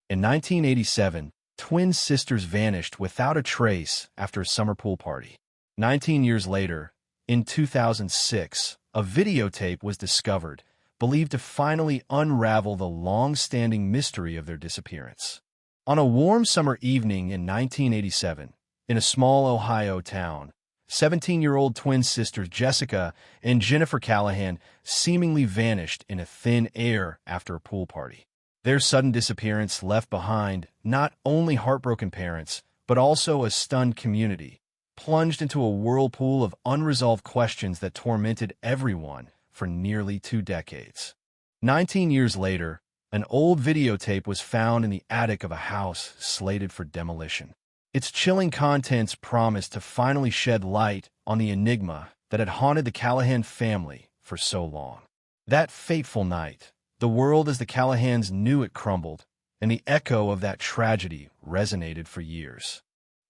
In 1987, twin sisters vanished without a trace after a summer pool party. 19 years later, in 2006, a videotape was discovered, believed to finally unravel the long-standing mystery of their disappearance. On a warm summer evening in 1987, in a small Ohio town, 17-year-old twin sisters Jessica and Jennifer Callahan seemingly vanished in a thin air after a pool party. Their sudden disappearance left behind not only heartbroken parents, but also a stunned community, plunged into a whirlpool of unresolved questions that tormented everyone for nearly 2 decades. 19 years later, an old videotape was found in the attic of a house slated for demolition. Its chilling contents promised to finally shed light on the enigma that had haunted the Callahan family for so long. That fateful night, the world as the Callahans knew it crumbled, and the echo of that tragedy resonated for years.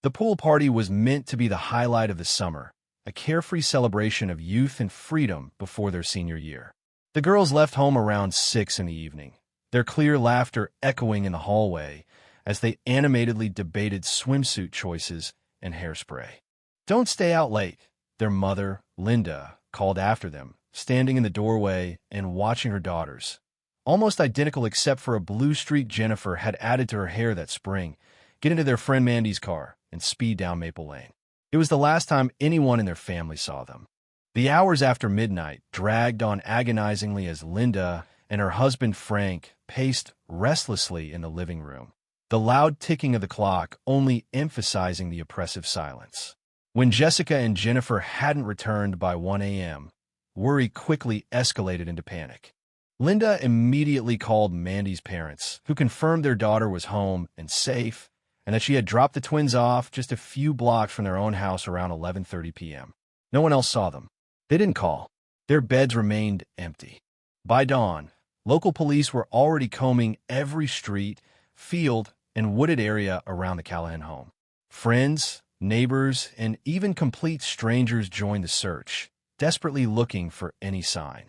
The pool party was meant to be the highlight of the summer, a carefree celebration of youth and freedom before their senior year. The girls left home around 6 in the evening, their clear laughter echoing in the hallway as they animatedly debated swimsuit choices and hairspray. "Don't stay out late," their mother, Linda, called after them, standing in the doorway and watching her daughters, almost identical except for a blue streak Jennifer had added to her hair that spring, get into their friend Mandy's car and speed down Maple Lane. It was the last time anyone in their family saw them. The hours after midnight dragged on agonizingly as Linda and her husband Frank paced restlessly in the living room, the loud ticking of the clock only emphasizing the oppressive silence. When Jessica and Jennifer hadn't returned by 1 a.m., worry quickly escalated into panic. Linda immediately called Mandy's parents, who confirmed their daughter was home and safe, and that she had dropped the twins off just a few blocks from their own house around 11:30 p.m. No one else saw them. They didn't call. Their beds remained empty. By dawn, local police were already combing every street, field, and wooded area around the Callahan home. Friends, neighbors, and even complete strangers joined the search, desperately looking for any sign.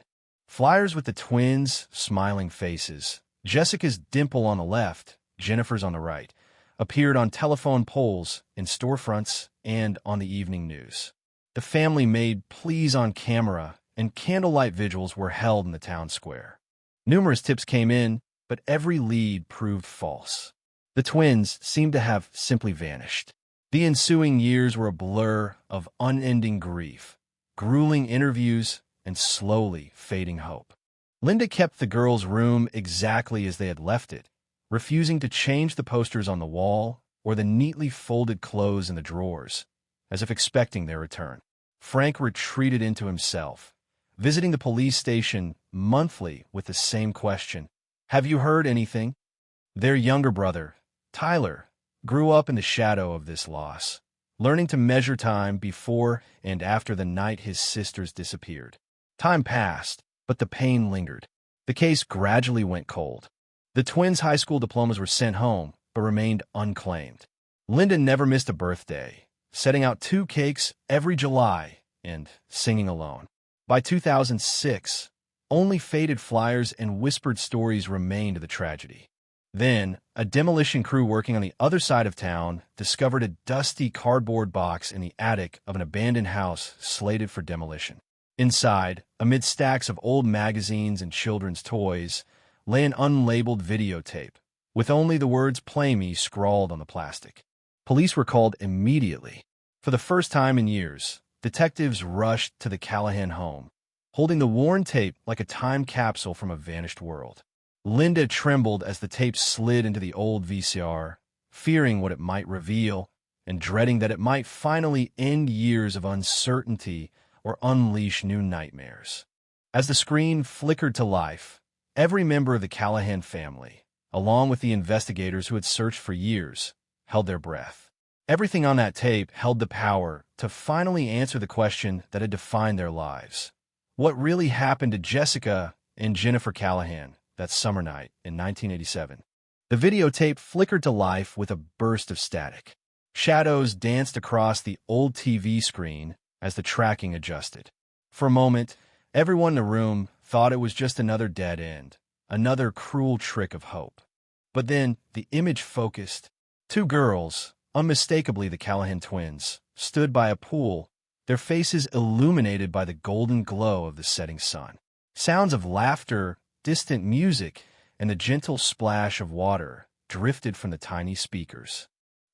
Flyers with the twins' smiling faces, Jessica's dimple on the left, Jennifer's on the right, appeared on telephone poles, in storefronts, and on the evening news. The family made pleas on camera, and candlelight vigils were held in the town square. Numerous tips came in, but every lead proved false. The twins seemed to have simply vanished. The ensuing years were a blur of unending grief, grueling interviews, and slowly fading hope. Linda kept the girls' room exactly as they had left it, refusing to change the posters on the wall or the neatly folded clothes in the drawers, as if expecting their return. Frank retreated into himself, visiting the police station monthly with the same question, "Have you heard anything?" Their younger brother, Tyler, grew up in the shadow of this loss, learning to measure time before and after the night his sisters disappeared. Time passed, but the pain lingered. The case gradually went cold. The twins' high school diplomas were sent home, but remained unclaimed. Linda never missed a birthday, setting out 2 cakes every July and singing alone. By 2006, only faded flyers and whispered stories remained of the tragedy. Then, a demolition crew working on the other side of town discovered a dusty cardboard box in the attic of an abandoned house slated for demolition. Inside, amid stacks of old magazines and children's toys, lay an unlabeled videotape, with only the words "Play Me" scrawled on the plastic. Police were called immediately. For the first time in years, detectives rushed to the Callahan home, holding the worn tape like a time capsule from a vanished world. Linda trembled as the tape slid into the old VCR, fearing what it might reveal and dreading that it might finally end years of uncertainty or unleash new nightmares. As the screen flickered to life, every member of the Callahan family, along with the investigators who had searched for years, held their breath. Everything on that tape held the power to finally answer the question that had defined their lives. What really happened to Jessica and Jennifer Callahan that summer night in 1987? The videotape flickered to life with a burst of static. Shadows danced across the old TV screen as the tracking adjusted. For a moment, everyone in the room thought it was just another dead end, another cruel trick of hope. But then the image focused. Two girls, unmistakably the Callahan twins, stood by a pool, their faces illuminated by the golden glow of the setting sun. Sounds of laughter, distant music, and the gentle splash of water drifted from the tiny speakers.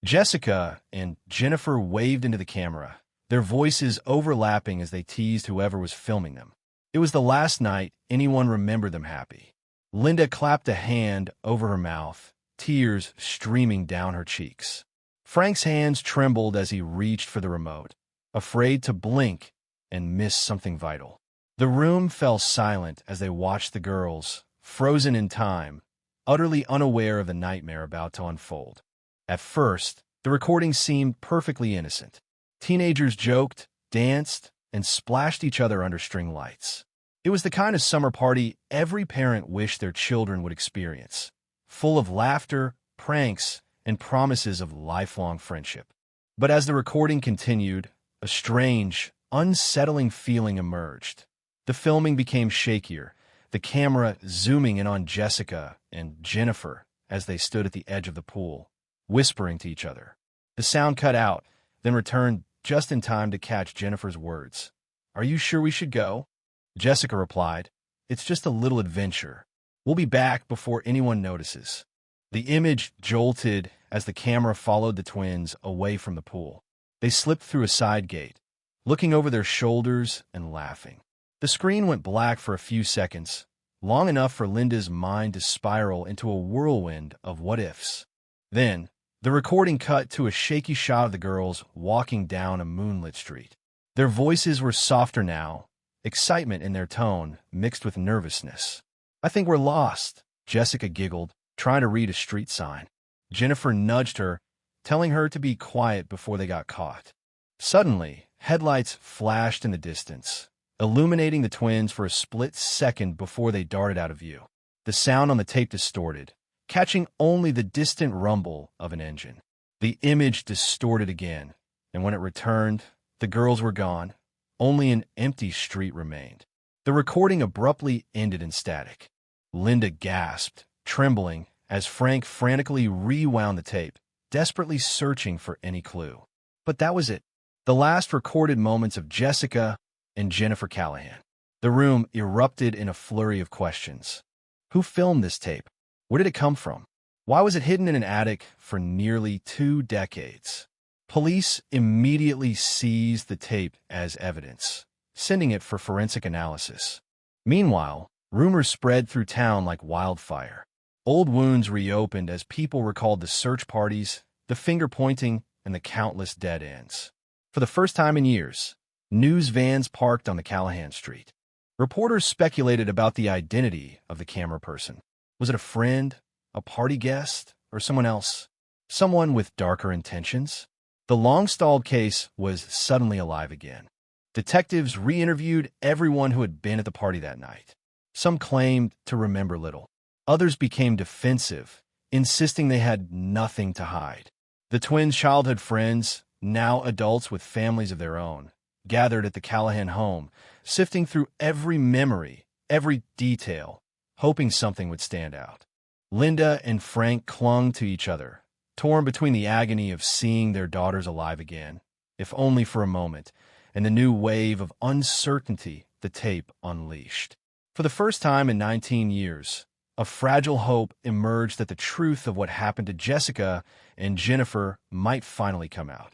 Jessica and Jennifer waved into the camera, their voices overlapping as they teased whoever was filming them. It was the last night anyone remembered them happy. Linda clapped a hand over her mouth, tears streaming down her cheeks. Frank's hands trembled as he reached for the remote, afraid to blink and miss something vital. The room fell silent as they watched the girls, frozen in time, utterly unaware of the nightmare about to unfold. At first, the recording seemed perfectly innocent. Teenagers joked, danced, and splashed each other under string lights. It was the kind of summer party every parent wished their children would experience, full of laughter, pranks, and promises of lifelong friendship. But as the recording continued, a strange, unsettling feeling emerged. The filming became shakier, the camera zooming in on Jessica and Jennifer as they stood at the edge of the pool, whispering to each other. The sound cut out, then returned just in time to catch Jennifer's words. "Are you sure we should go?" Jessica replied, "It's just a little adventure. We'll be back before anyone notices." The image jolted as the camera followed the twins away from the pool. They slipped through a side gate, looking over their shoulders and laughing. The screen went black for a few seconds, long enough for Linda's mind to spiral into a whirlwind of what-ifs. Then, the recording cut to a shaky shot of the girls walking down a moonlit street. Their voices were softer now, excitement in their tone mixed with nervousness. "I think we're lost," Jessica giggled, trying to read a street sign. Jennifer nudged her, telling her to be quiet before they got caught. Suddenly, headlights flashed in the distance, illuminating the twins for a split second before they darted out of view. The sound on the tape distorted, catching only the distant rumble of an engine. The image distorted again, and when it returned, the girls were gone. Only an empty street remained. The recording abruptly ended in static. Linda gasped, trembling, as Frank frantically rewound the tape, desperately searching for any clue. But that was it. The last recorded moments of Jessica and Jennifer Callahan. The room erupted in a flurry of questions. Who filmed this tape? Where did it come from? Why was it hidden in an attic for nearly 2 decades? Police immediately seized the tape as evidence, sending it for forensic analysis. Meanwhile, rumors spread through town like wildfire. Old wounds reopened as people recalled the search parties, the finger-pointing, and the countless dead ends. For the first time in years, news vans parked on the Callahan Street. Reporters speculated about the identity of the camera person. Was it a friend, a party guest, or someone else? Someone with darker intentions? The long-stalled case was suddenly alive again. Detectives re-interviewed everyone who had been at the party that night. Some claimed to remember little. Others became defensive, insisting they had nothing to hide. The twins' childhood friends, now adults with families of their own, gathered at the Callahan home, sifting through every memory, every detail, hoping something would stand out. Linda and Frank clung to each other, torn between the agony of seeing their daughters alive again, if only for a moment, and the new wave of uncertainty the tape unleashed. For the first time in 19 years, a fragile hope emerged that the truth of what happened to Jessica and Jennifer might finally come out.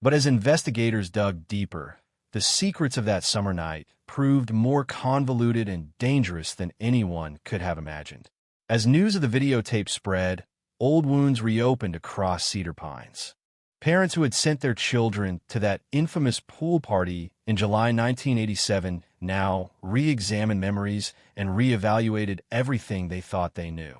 But as investigators dug deeper, the secrets of that summer night proved more convoluted and dangerous than anyone could have imagined. As news of the videotape spread, old wounds reopened across Cedar Pines. Parents who had sent their children to that infamous pool party in July 1987 now re-examined memories and re-evaluated everything they thought they knew.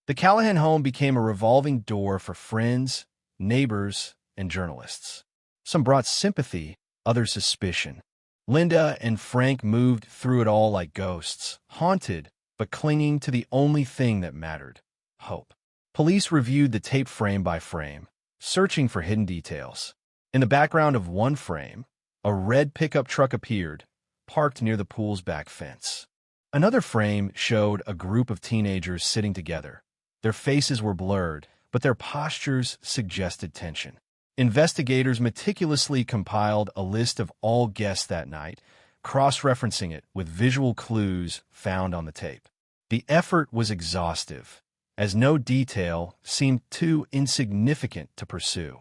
The Callahan home became a revolving door for friends, neighbors, and journalists. Some brought sympathy, others suspicion. Linda and Frank moved through it all like ghosts, haunted but clinging to the only thing that mattered: hope. Police reviewed the tape frame by frame, searching for hidden details. In the background of one frame, a red pickup truck appeared, parked near the pool's back fence. Another frame showed a group of teenagers sitting together, Their faces were blurred, but their postures suggested tension. Investigators meticulously compiled a list of all guests that night, cross-referencing it with visual clues found on the tape. The effort was exhaustive, as no detail seemed too insignificant to pursue.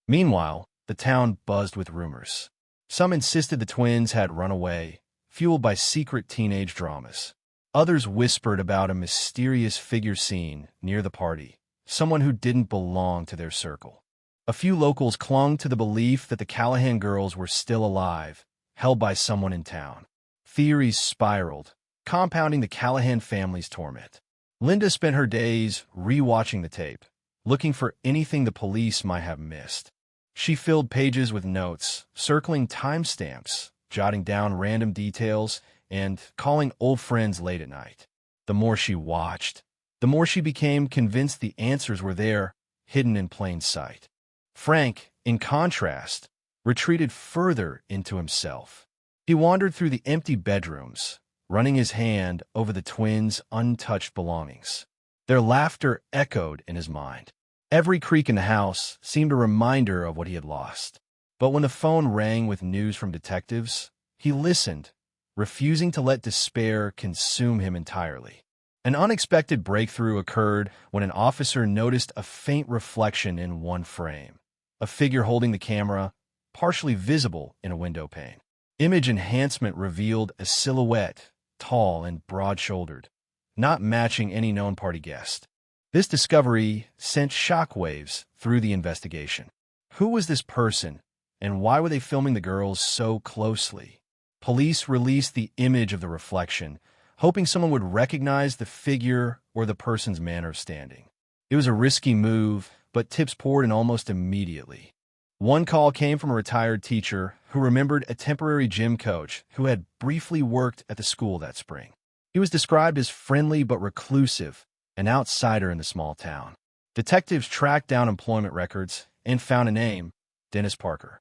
Meanwhile, the town buzzed with rumors. Some insisted the twins had run away, fueled by secret teenage dramas. Others whispered about a mysterious figure seen near the party, someone who didn't belong to their circle. A few locals clung to the belief that the Callahan girls were still alive, held by someone in town. Theories spiraled, compounding the Callahan family's torment. Linda spent her days re-watching the tape, looking for anything the police might have missed. She filled pages with notes, circling timestamps, jotting down random details, and calling old friends late at night. The more she watched, the more she became convinced the answers were there, hidden in plain sight. Frank, in contrast, retreated further into himself. He wandered through the empty bedrooms, running his hand over the twins' untouched belongings. Their laughter echoed in his mind. Every creak in the house seemed a reminder of what he had lost. But when the phone rang with news from detectives, he listened, refusing to let despair consume him entirely. An unexpected breakthrough occurred when an officer noticed a faint reflection in one frame, a figure holding the camera, partially visible in a window pane. Image enhancement revealed a silhouette, tall and broad-shouldered, not matching any known party guest. This discovery sent shockwaves through the investigation. Who was this person, and why were they filming the girls so closely? Police released the image of the reflection, hoping someone would recognize the figure or the person's manner of standing. It was a risky move, but tips poured in almost immediately. One call came from a retired teacher who remembered a temporary gym coach who had briefly worked at the school that spring. He was described as friendly but reclusive, an outsider in the small town. Detectives tracked down employment records and found a name, Dennis Parker.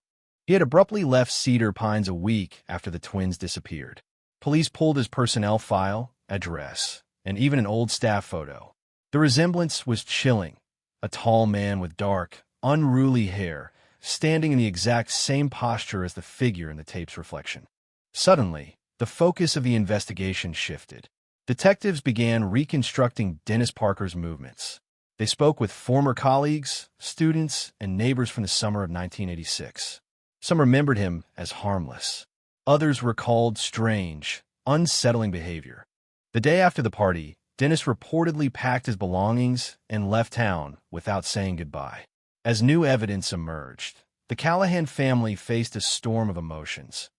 He had abruptly left Cedar Pines a week after the twins disappeared. Police pulled his personnel file, address, and even an old staff photo. The resemblance was chilling. A tall man with dark, unruly hair, standing in the exact same posture as the figure in the tape's reflection. Suddenly, the focus of the investigation shifted. Detectives began reconstructing Dennis Parker's movements. They spoke with former colleagues, students, and neighbors from the summer of 1986. Some remembered him as harmless. Others recalled strange, unsettling behavior. The day after the party, Dennis reportedly packed his belongings and left town without saying goodbye. As new evidence emerged, the Callahan family faced a storm of emotions.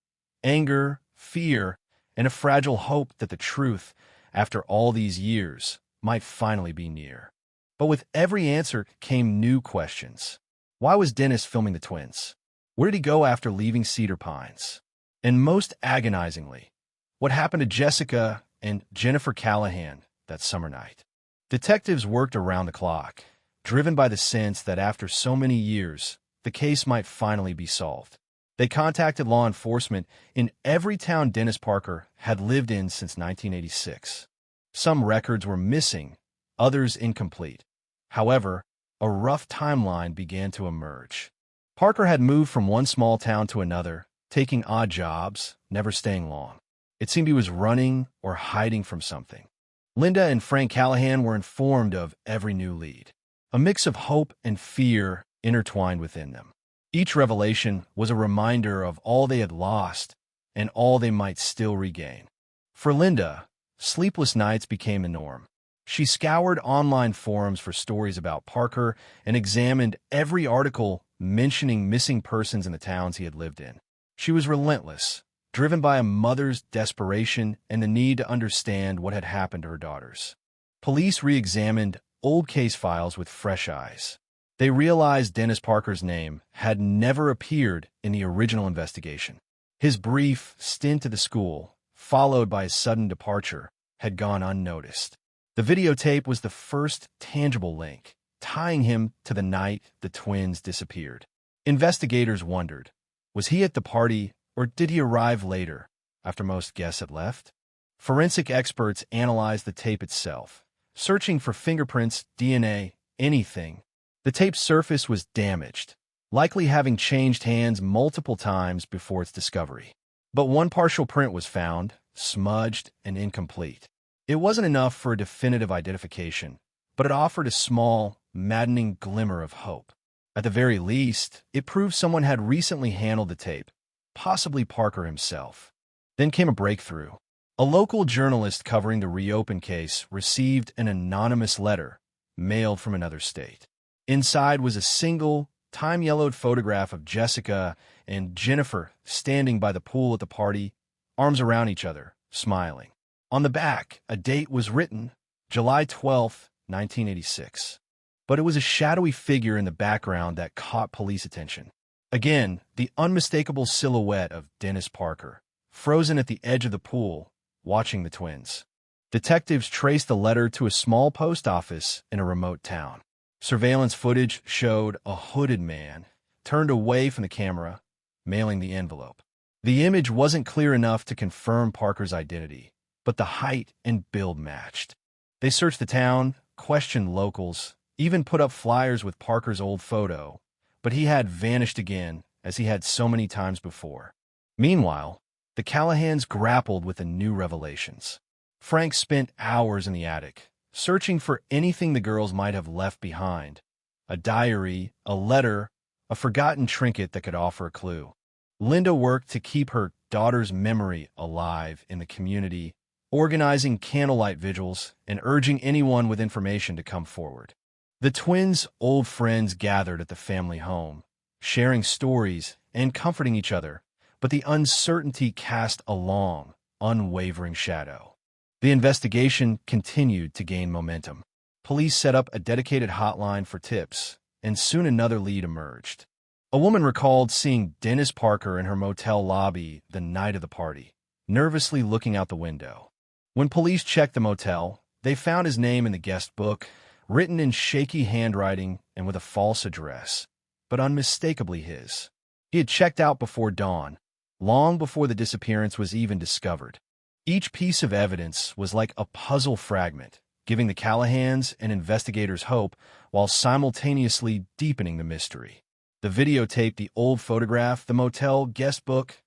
Anger, fear, and a fragile hope that the truth, after all these years, might finally be near. But with every answer came new questions. Why was Dennis filming the twins? Where did he go after leaving Cedar Pines? And most agonizingly, what happened to Jessica and Jennifer Callahan that summer night? Detectives worked around the clock, driven by the sense that after so many years, the case might finally be solved. They contacted law enforcement in every town Dennis Parker had lived in since 1986. Some records were missing, others incomplete. However, a rough timeline began to emerge. Parker had moved from one small town to another, taking odd jobs, never staying long. It seemed he was running or hiding from something. Linda and Frank Callahan were informed of every new lead. A mix of hope and fear intertwined within them. Each revelation was a reminder of all they had lost and all they might still regain. For Linda, sleepless nights became the norm. She scoured online forums for stories about Parker and examined every article mentioning missing persons in the towns he had lived in. She was relentless, driven by a mother's desperation and the need to understand what had happened to her daughters. Police re-examined old case files with fresh eyes. They realized Dennis Parker's name had never appeared in the original investigation. His brief stint at the school, followed by his sudden departure, had gone unnoticed. The videotape was the first tangible link, tying him to the night the twins disappeared. Investigators wondered, was he at the party or did he arrive later, after most guests had left? Forensic experts analyzed the tape itself, searching for fingerprints, DNA, anything. The tape's surface was damaged, likely having changed hands multiple times before its discovery. But one partial print was found, smudged and incomplete. It wasn't enough for a definitive identification, but it offered a small, maddening glimmer of hope. At the very least, it proved someone had recently handled the tape, possibly Parker himself. Then came a breakthrough. A local journalist covering the reopened case received an anonymous letter, mailed from another state. Inside was a single, time-yellowed photograph of Jessica and Jennifer standing by the pool at the party, arms around each other, smiling. On the back, a date was written, July 12, 1986. But it was a shadowy figure in the background that caught police attention. Again, the unmistakable silhouette of Dennis Parker, frozen at the edge of the pool, watching the twins. Detectives traced the letter to a small post office in a remote town. Surveillance footage showed a hooded man, turned away from the camera, mailing the envelope. The image wasn't clear enough to confirm Parker's identity, but the height and build matched. They searched the town, questioned locals, even put up flyers with Parker's old photo, but he had vanished again, as he had so many times before. Meanwhile, the Callahans grappled with the new revelations. Frank spent hours in the attic, searching for anything the girls might have left behind. A diary, a letter, a forgotten trinket that could offer a clue. Linda worked to keep her daughter's memory alive in the community, organizing candlelight vigils and urging anyone with information to come forward. The twins' old friends gathered at the family home, sharing stories and comforting each other, but the uncertainty cast a long, unwavering shadow. The investigation continued to gain momentum. Police set up a dedicated hotline for tips, and soon another lead emerged. A woman recalled seeing Dennis Parker in her motel lobby the night of the party, nervously looking out the window. When police checked the motel, they found his name in the guest book, written in shaky handwriting and with a false address, but unmistakably his. He had checked out before dawn, long before the disappearance was even discovered. Each piece of evidence was like a puzzle fragment, giving the Callahans and investigators hope while simultaneously deepening the mystery. The videotape, the old photograph, the motel guest book,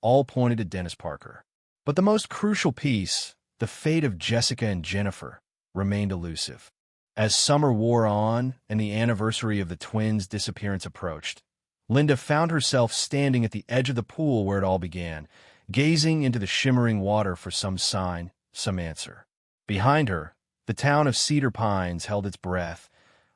all pointed to Dennis Parker. But the most crucial piece, the fate of Jessica and Jennifer, remained elusive. As summer wore on and the anniversary of the twins' disappearance approached, Linda found herself standing at the edge of the pool where it all began, gazing into the shimmering water for some sign, some answer. Behind her, the town of Cedar Pines held its breath,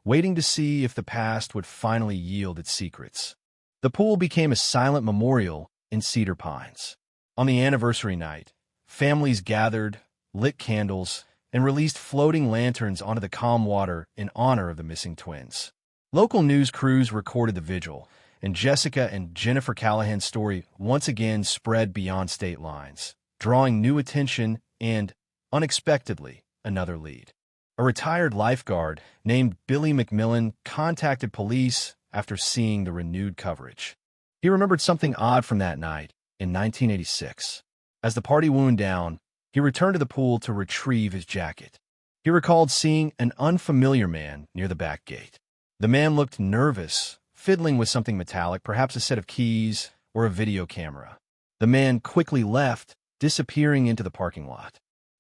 waiting to see if the past would finally yield its secrets. The pool became a silent memorial in Cedar Pines. On the anniversary night, families gathered, lit candles, and released floating lanterns onto the calm water in honor of the missing twins. Local news crews recorded the vigil, and Jessica and Jennifer Callahan's story once again spread beyond state lines, drawing new attention and, unexpectedly, another lead. A retired lifeguard named Billy McMillan contacted police after seeing the renewed coverage. He remembered something odd from that night in 1986. As the party wound down, he returned to the pool to retrieve his jacket. He recalled seeing an unfamiliar man near the back gate. The man looked nervous, fiddling with something metallic, perhaps a set of keys or a video camera. The man quickly left, disappearing into the parking lot.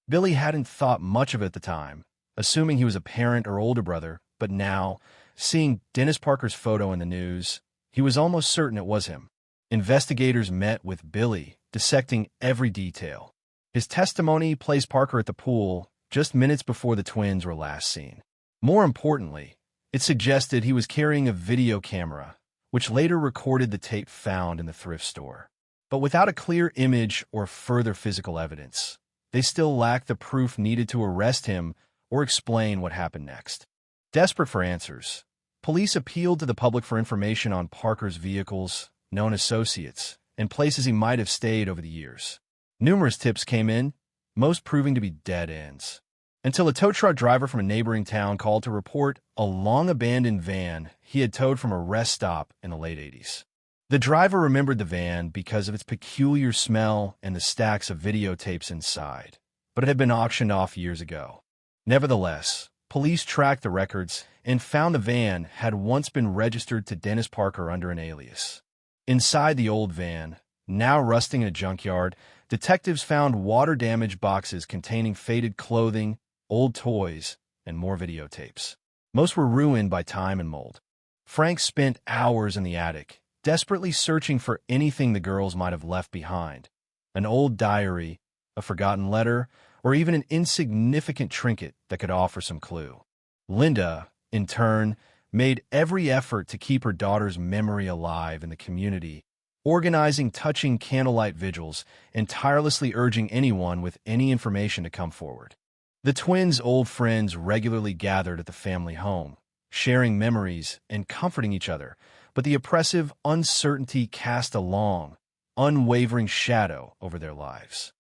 Billy hadn't thought much of it at the time, assuming he was a parent or older brother, but now, seeing Dennis Parker's photo in the news, he was almost certain it was him. Investigators met with Billy, dissecting every detail. His testimony placed Parker at the pool just minutes before the twins were last seen. More importantly, it suggested he was carrying a video camera, which later recorded the tape found in the thrift store. But without a clear image or further physical evidence, they still lacked the proof needed to arrest him or explain what happened next. Desperate for answers, police appealed to the public for information on Parker's vehicles, known associates, and places he might have stayed over the years. Numerous tips came in, most proving to be dead ends, until a tow truck driver from a neighboring town called to report a long-abandoned van he had towed from a rest stop in the late 80s. The driver remembered the van because of its peculiar smell and the stacks of videotapes inside, but it had been auctioned off years ago. Nevertheless, police tracked the records and found the van had once been registered to Dennis Parker under an alias. Inside the old van, now rusting in a junkyard, detectives found water-damaged boxes containing faded clothing, old toys, and more videotapes. Most were ruined by time and mold. Frank spent hours in the attic, desperately searching for anything the girls might have left behind. An old diary, a forgotten letter, or even an insignificant trinket that could offer some clue. Linda, in turn, made every effort to keep her daughter's memory alive in the community, organizing touching candlelight vigils and tirelessly urging anyone with any information to come forward. The twins' old friends regularly gathered at the family home, sharing memories and comforting each other, but the oppressive uncertainty cast a long, unwavering shadow over their lives.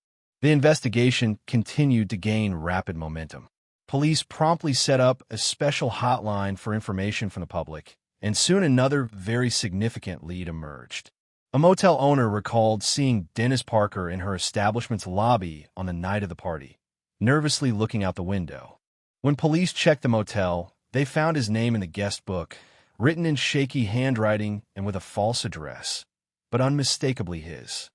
The investigation continued to gain rapid momentum. Police promptly set up a special hotline for information from the public, and soon another very significant lead emerged. A motel owner recalled seeing Dennis Parker in her establishment's lobby on the night of the party, nervously looking out the window. When police checked the motel, they found his name in the guest book, written in shaky handwriting and with a false address, but unmistakably his.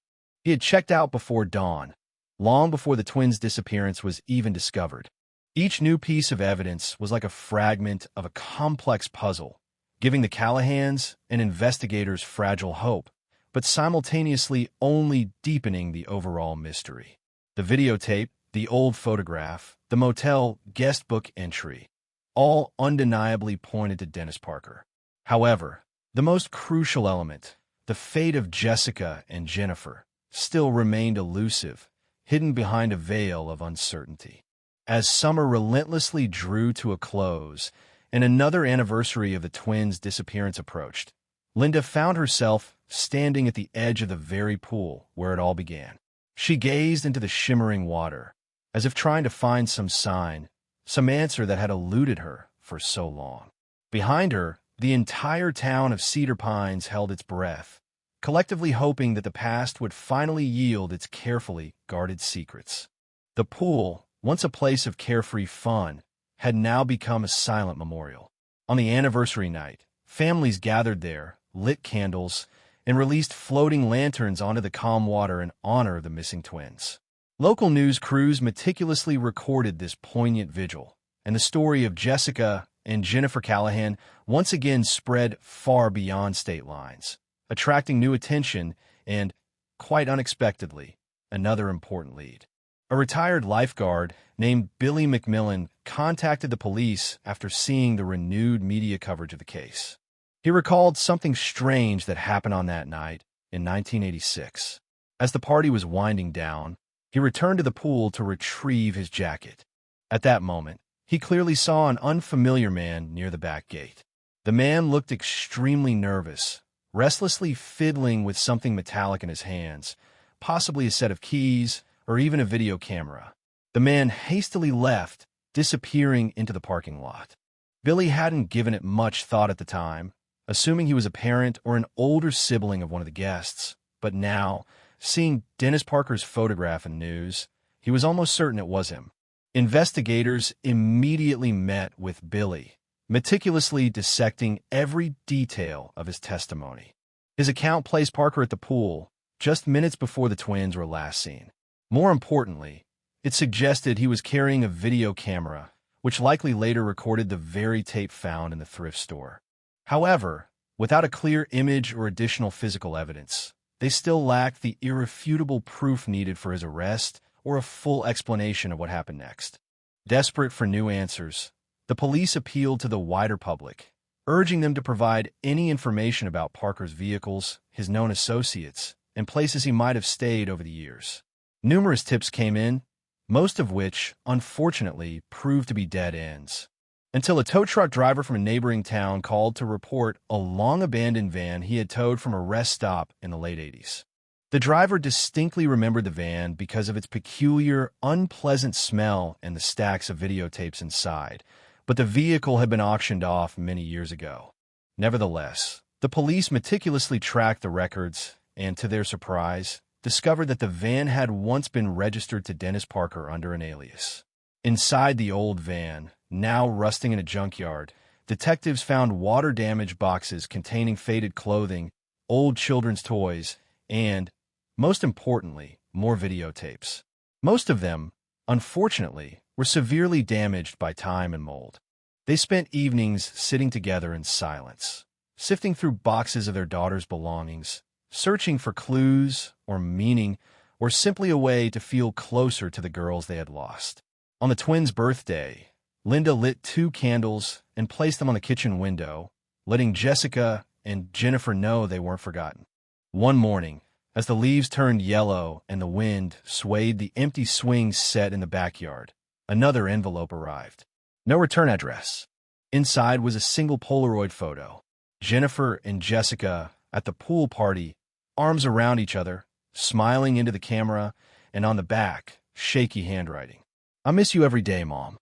He had checked out before dawn, long before the twins' disappearance was even discovered. Each new piece of evidence was like a fragment of a complex puzzle, giving the Callahans and investigators fragile hope, but simultaneously only deepening the overall mystery. The videotape, the old photograph, the motel guest book entry, all undeniably pointed to Dennis Parker. However, the most crucial element, the fate of Jessica and Jennifer, still remained elusive, hidden behind a veil of uncertainty. As summer relentlessly drew to a close and another anniversary of the twins' disappearance approached, Linda found herself standing at the edge of the very pool where it all began. She gazed into the shimmering water, as if trying to find some sign, some answer that had eluded her for so long. Behind her, the entire town of Cedar Pines held its breath, collectively hoping that the past would finally yield its carefully guarded secrets. The pool, once a place of carefree fun, had now become a silent memorial. On the anniversary night, families gathered there, lit candles, and released floating lanterns onto the calm water in honor of the missing twins. Local news crews meticulously recorded this poignant vigil, and the story of Jessica and Jennifer Callahan once again spread far beyond state lines, attracting new attention and, quite unexpectedly, another important lead. A retired lifeguard named Billy McMillan contacted the police after seeing the renewed media coverage of the case. He recalled something strange that happened on that night in 1986. As the party was winding down, he returned to the pool to retrieve his jacket. At that moment, he clearly saw an unfamiliar man near the back gate. The man looked extremely nervous, restlessly fiddling with something metallic in his hands, possibly a set of keys, or even a video camera. The man hastily left, disappearing into the parking lot. Billy hadn't given it much thought at the time, assuming he was a parent or an older sibling of one of the guests. But now, seeing Dennis Parker's photograph in news, he was almost certain it was him. Investigators immediately met with Billy, meticulously dissecting every detail of his testimony. His account placed Parker at the pool just minutes before the twins were last seen. More importantly, it suggested he was carrying a video camera, which likely later recorded the very tape found in the thrift store. However, without a clear image or additional physical evidence, they still lacked the irrefutable proof needed for his arrest or a full explanation of what happened next. Desperate for new answers, the police appealed to the wider public, urging them to provide any information about Parker's vehicles, his known associates, and places he might have stayed over the years. Numerous tips came in, most of which, unfortunately, proved to be dead ends, until a tow truck driver from a neighboring town called to report a long-abandoned van he had towed from a rest stop in the late 80s. The driver distinctly remembered the van because of its peculiar, unpleasant smell and the stacks of videotapes inside, but the vehicle had been auctioned off many years ago. Nevertheless, the police meticulously tracked the records and, to their surprise, discovered that the van had once been registered to Dennis Parker under an alias. Inside the old van, now rusting in a junkyard, detectives found water-damaged boxes containing faded clothing, old children's toys, and, most importantly, more videotapes. Most of them, unfortunately, were severely damaged by time and mold. They spent evenings sitting together in silence, sifting through boxes of their daughter's belongings, searching for clues or meaning, or simply a way to feel closer to the girls they had lost. On the twins' birthday, Linda lit 2 candles and placed them on the kitchen window, letting Jessica and Jennifer know they weren't forgotten. One morning, as the leaves turned yellow and the wind swayed the empty swing set in the backyard, another envelope arrived. No return address. Inside was a single Polaroid photo. Jennifer and Jessica at the pool party, arms around each other, smiling into the camera, and on the back, shaky handwriting. "I miss you every day, Mom."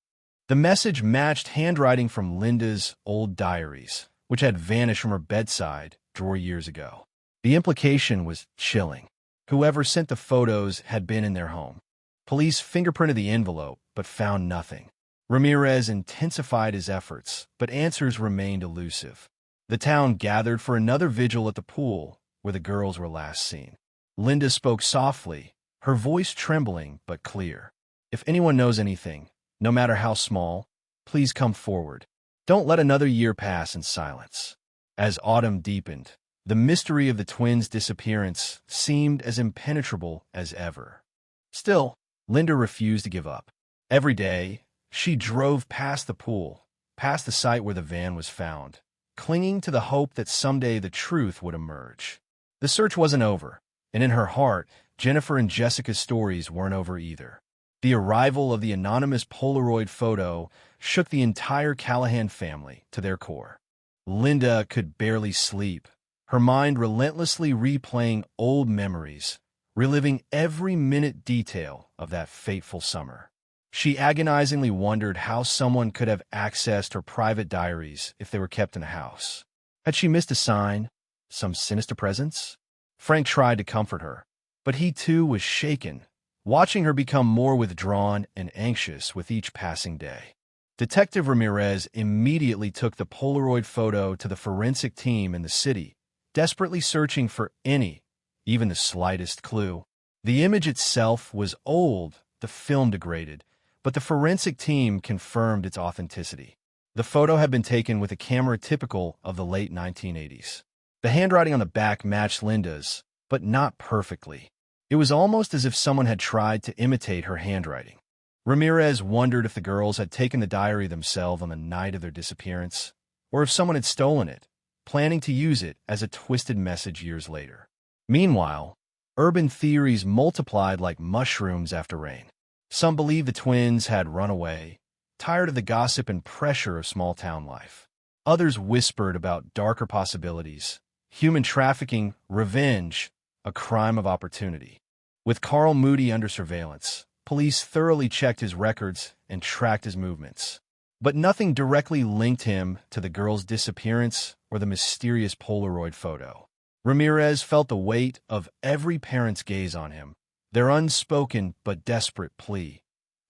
The message matched handwriting from Linda's old diaries, which had vanished from her bedside drawer years ago. The implication was chilling. Whoever sent the photos had been in their home. Police fingerprinted the envelope, but found nothing. Ramirez intensified his efforts, but answers remained elusive. The town gathered for another vigil at the pool, where the girls were last seen. Linda spoke softly, her voice trembling but clear. "If anyone knows anything, no matter how small, please come forward. Don't let another year pass in silence." As autumn deepened, the mystery of the twins' disappearance seemed as impenetrable as ever. Still, Linda refused to give up. Every day, she drove past the pool, past the site where the van was found, clinging to the hope that someday the truth would emerge. The search wasn't over, and in her heart, Jennifer and Jessica's stories weren't over either. The arrival of the anonymous Polaroid photo shook the entire Callahan family to their core. Linda could barely sleep, her mind relentlessly replaying old memories, reliving every minute detail of that fateful summer. She agonizingly wondered how someone could have accessed her private diaries if they were kept in a house. Had she missed a sign? Some sinister presence? Frank tried to comfort her, but he too was shaken, watching her become more withdrawn and anxious with each passing day. Detective Ramirez immediately took the Polaroid photo to the forensic team in the city, desperately searching for any, even the slightest clue. The image itself was old, the film degraded, but the forensic team confirmed its authenticity. The photo had been taken with a camera typical of the late 1980s. The handwriting on the back matched Linda's, but not perfectly. It was almost as if someone had tried to imitate her handwriting. Ramirez wondered if the girls had taken the diary themselves on the night of their disappearance, or if someone had stolen it, planning to use it as a twisted message years later. Meanwhile, urban theories multiplied like mushrooms after rain. Some believed the twins had run away, tired of the gossip and pressure of small-town life. Others whispered about darker possibilities, human trafficking, revenge, a crime of opportunity. With Carl Moody under surveillance, police thoroughly checked his records and tracked his movements. But nothing directly linked him to the girl's disappearance or the mysterious Polaroid photo. Ramirez felt the weight of every parent's gaze on him, their unspoken but desperate plea: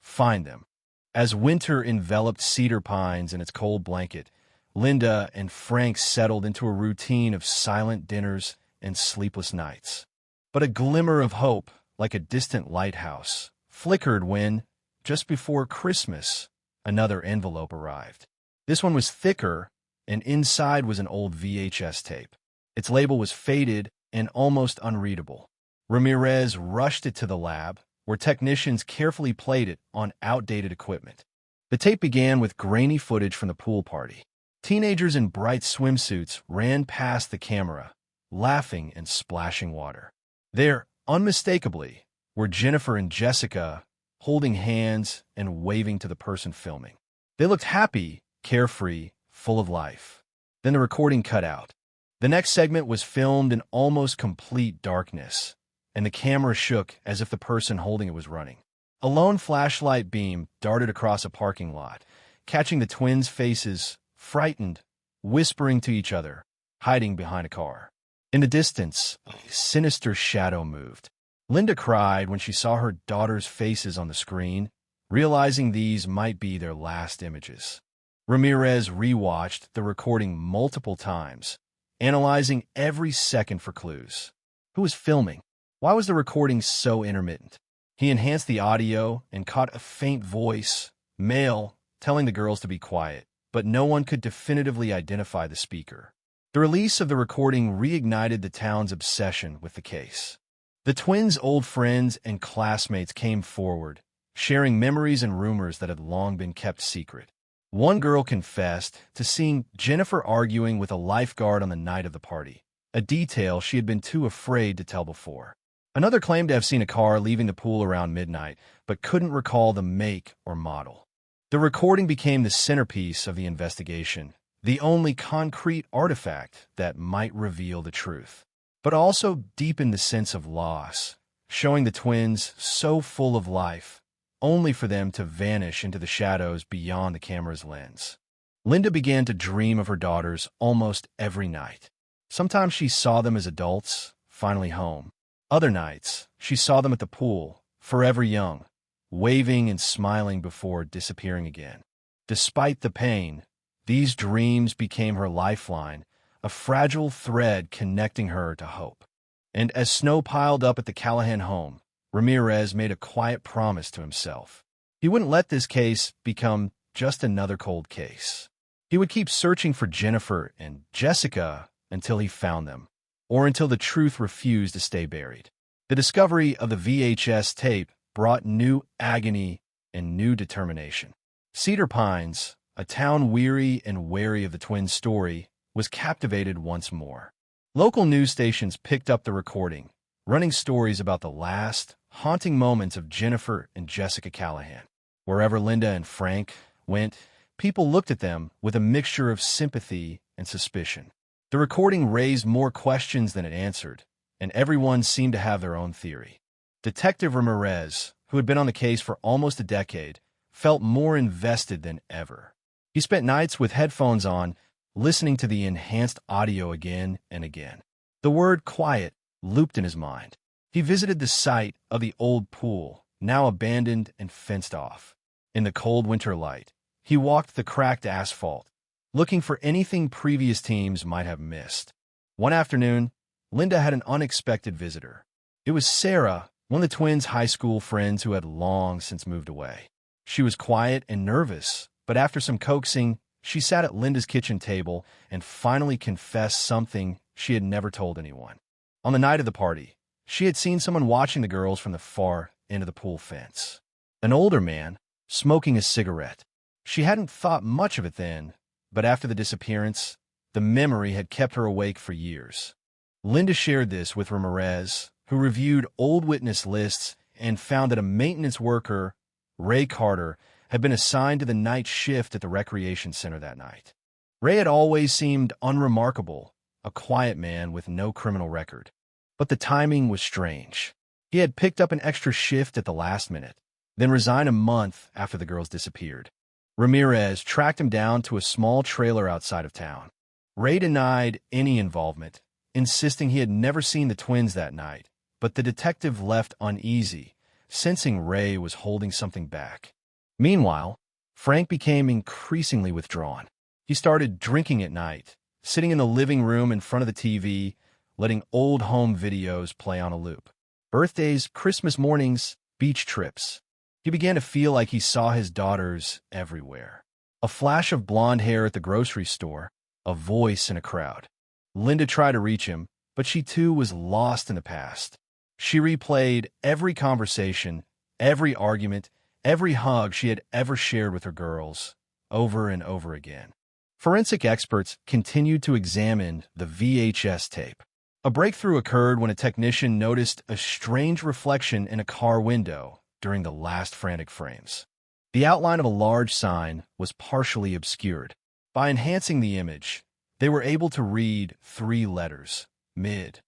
find them. As winter enveloped Cedar Pines in its cold blanket, Linda and Frank settled into a routine of silent dinners and sleepless nights. But a glimmer of hope, like a distant lighthouse, flickered when, just before Christmas, another envelope arrived. This one was thicker, and inside was an old VHS tape. Its label was faded and almost unreadable. Ramirez rushed it to the lab, where technicians carefully played it on outdated equipment. The tape began with grainy footage from the pool party. Teenagers in bright swimsuits ran past the camera, laughing and splashing water. There, unmistakably, were Jennifer and Jessica, holding hands and waving to the person filming. They looked happy, carefree, full of life. Then the recording cut out. The next segment was filmed in almost complete darkness, and the camera shook as if the person holding it was running. A lone flashlight beam darted across a parking lot, catching the twins' faces, frightened, whispering to each other, hiding behind a car. In the distance, a sinister shadow moved. Linda cried when she saw her daughter's faces on the screen, realizing these might be their last images. Ramirez rewatched the recording multiple times, analyzing every second for clues. Who was filming? Why was the recording so intermittent? He enhanced the audio and caught a faint voice, male, telling the girls to be quiet, but no one could definitively identify the speaker. The release of the recording reignited the town's obsession with the case. The twins' old friends and classmates came forward, sharing memories and rumors that had long been kept secret. One girl confessed to seeing Jennifer arguing with a lifeguard on the night of the party, a detail she had been too afraid to tell before. Another claimed to have seen a car leaving the pool around midnight, but couldn't recall the make or model. The recording became the centerpiece of the investigation, the only concrete artifact that might reveal the truth, but also deepened the sense of loss, showing the twins so full of life, only for them to vanish into the shadows beyond the camera's lens. Linda began to dream of her daughters almost every night. Sometimes she saw them as adults, finally home. Other nights, she saw them at the pool, forever young, waving and smiling before disappearing again. Despite the pain, these dreams became her lifeline, a fragile thread connecting her to hope. And as snow piled up at the Callahan home, Ramirez made a quiet promise to himself. He wouldn't let this case become just another cold case. He would keep searching for Jennifer and Jessica until he found them, or until the truth refused to stay buried. The discovery of the VHS tape brought new agony and new determination. Cedar Pines, a town weary and wary of the twins' story, was captivated once more. Local news stations picked up the recording, running stories about the last, haunting moments of Jennifer and Jessica Callahan. Wherever Linda and Frank went, people looked at them with a mixture of sympathy and suspicion. The recording raised more questions than it answered, and everyone seemed to have their own theory. Detective Ramirez, who had been on the case for almost a decade, felt more invested than ever. He spent nights with headphones on, listening to the enhanced audio again and again. The word quiet looped in his mind. He visited the site of the old pool, now abandoned and fenced off. In the cold winter light, he walked the cracked asphalt, looking for anything previous teams might have missed. One afternoon, Linda had an unexpected visitor. It was Sarah, one of the twins' high school friends who had long since moved away. She was quiet and nervous, but after some coaxing, she sat at Linda's kitchen table and finally confessed something she had never told anyone. On the night of the party, she had seen someone watching the girls from the far end of the pool fence. An older man, smoking a cigarette. She hadn't thought much of it then, but after the disappearance, the memory had kept her awake for years. Linda shared this with Ramirez, who reviewed old witness lists and found that a maintenance worker, Ray Carter, had been assigned to the night shift at the recreation center that night. Ray had always seemed unremarkable, a quiet man with no criminal record. But the timing was strange. He had picked up an extra shift at the last minute, then resigned a month after the girls disappeared. Ramirez tracked him down to a small trailer outside of town. Ray denied any involvement, insisting he had never seen the twins that night, but the detective left uneasy, sensing Ray was holding something back. Meanwhile, Frank became increasingly withdrawn. He started drinking at night, sitting in the living room in front of the TV, letting old home videos play on a loop. Birthdays, Christmas mornings, beach trips. He began to feel like he saw his daughters everywhere. A flash of blonde hair at the grocery store, a voice in a crowd. Linda tried to reach him, but she too was lost in the past. She replayed every conversation, every argument, every hug she had ever shared with her girls, over and over again. Forensic experts continued to examine the VHS tape. A breakthrough occurred when a technician noticed a strange reflection in a car window during the last frantic frames. The outline of a large sign was partially obscured. By enhancing the image, they were able to read 3 letters, MID.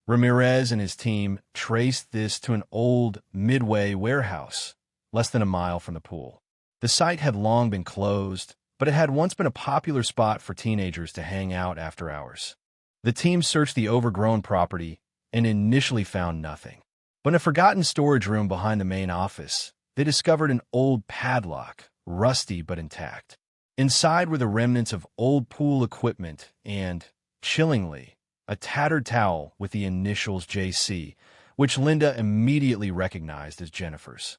Ramirez and his team traced this to an old Midway warehouse, less than a mile from the pool. The site had long been closed, but it had once been a popular spot for teenagers to hang out after hours. The team searched the overgrown property and initially found nothing. But in a forgotten storage room behind the main office, they discovered an old padlock, rusty but intact. Inside were the remnants of old pool equipment and, chillingly, a tattered towel with the initials JC, which Linda immediately recognized as Jennifer's.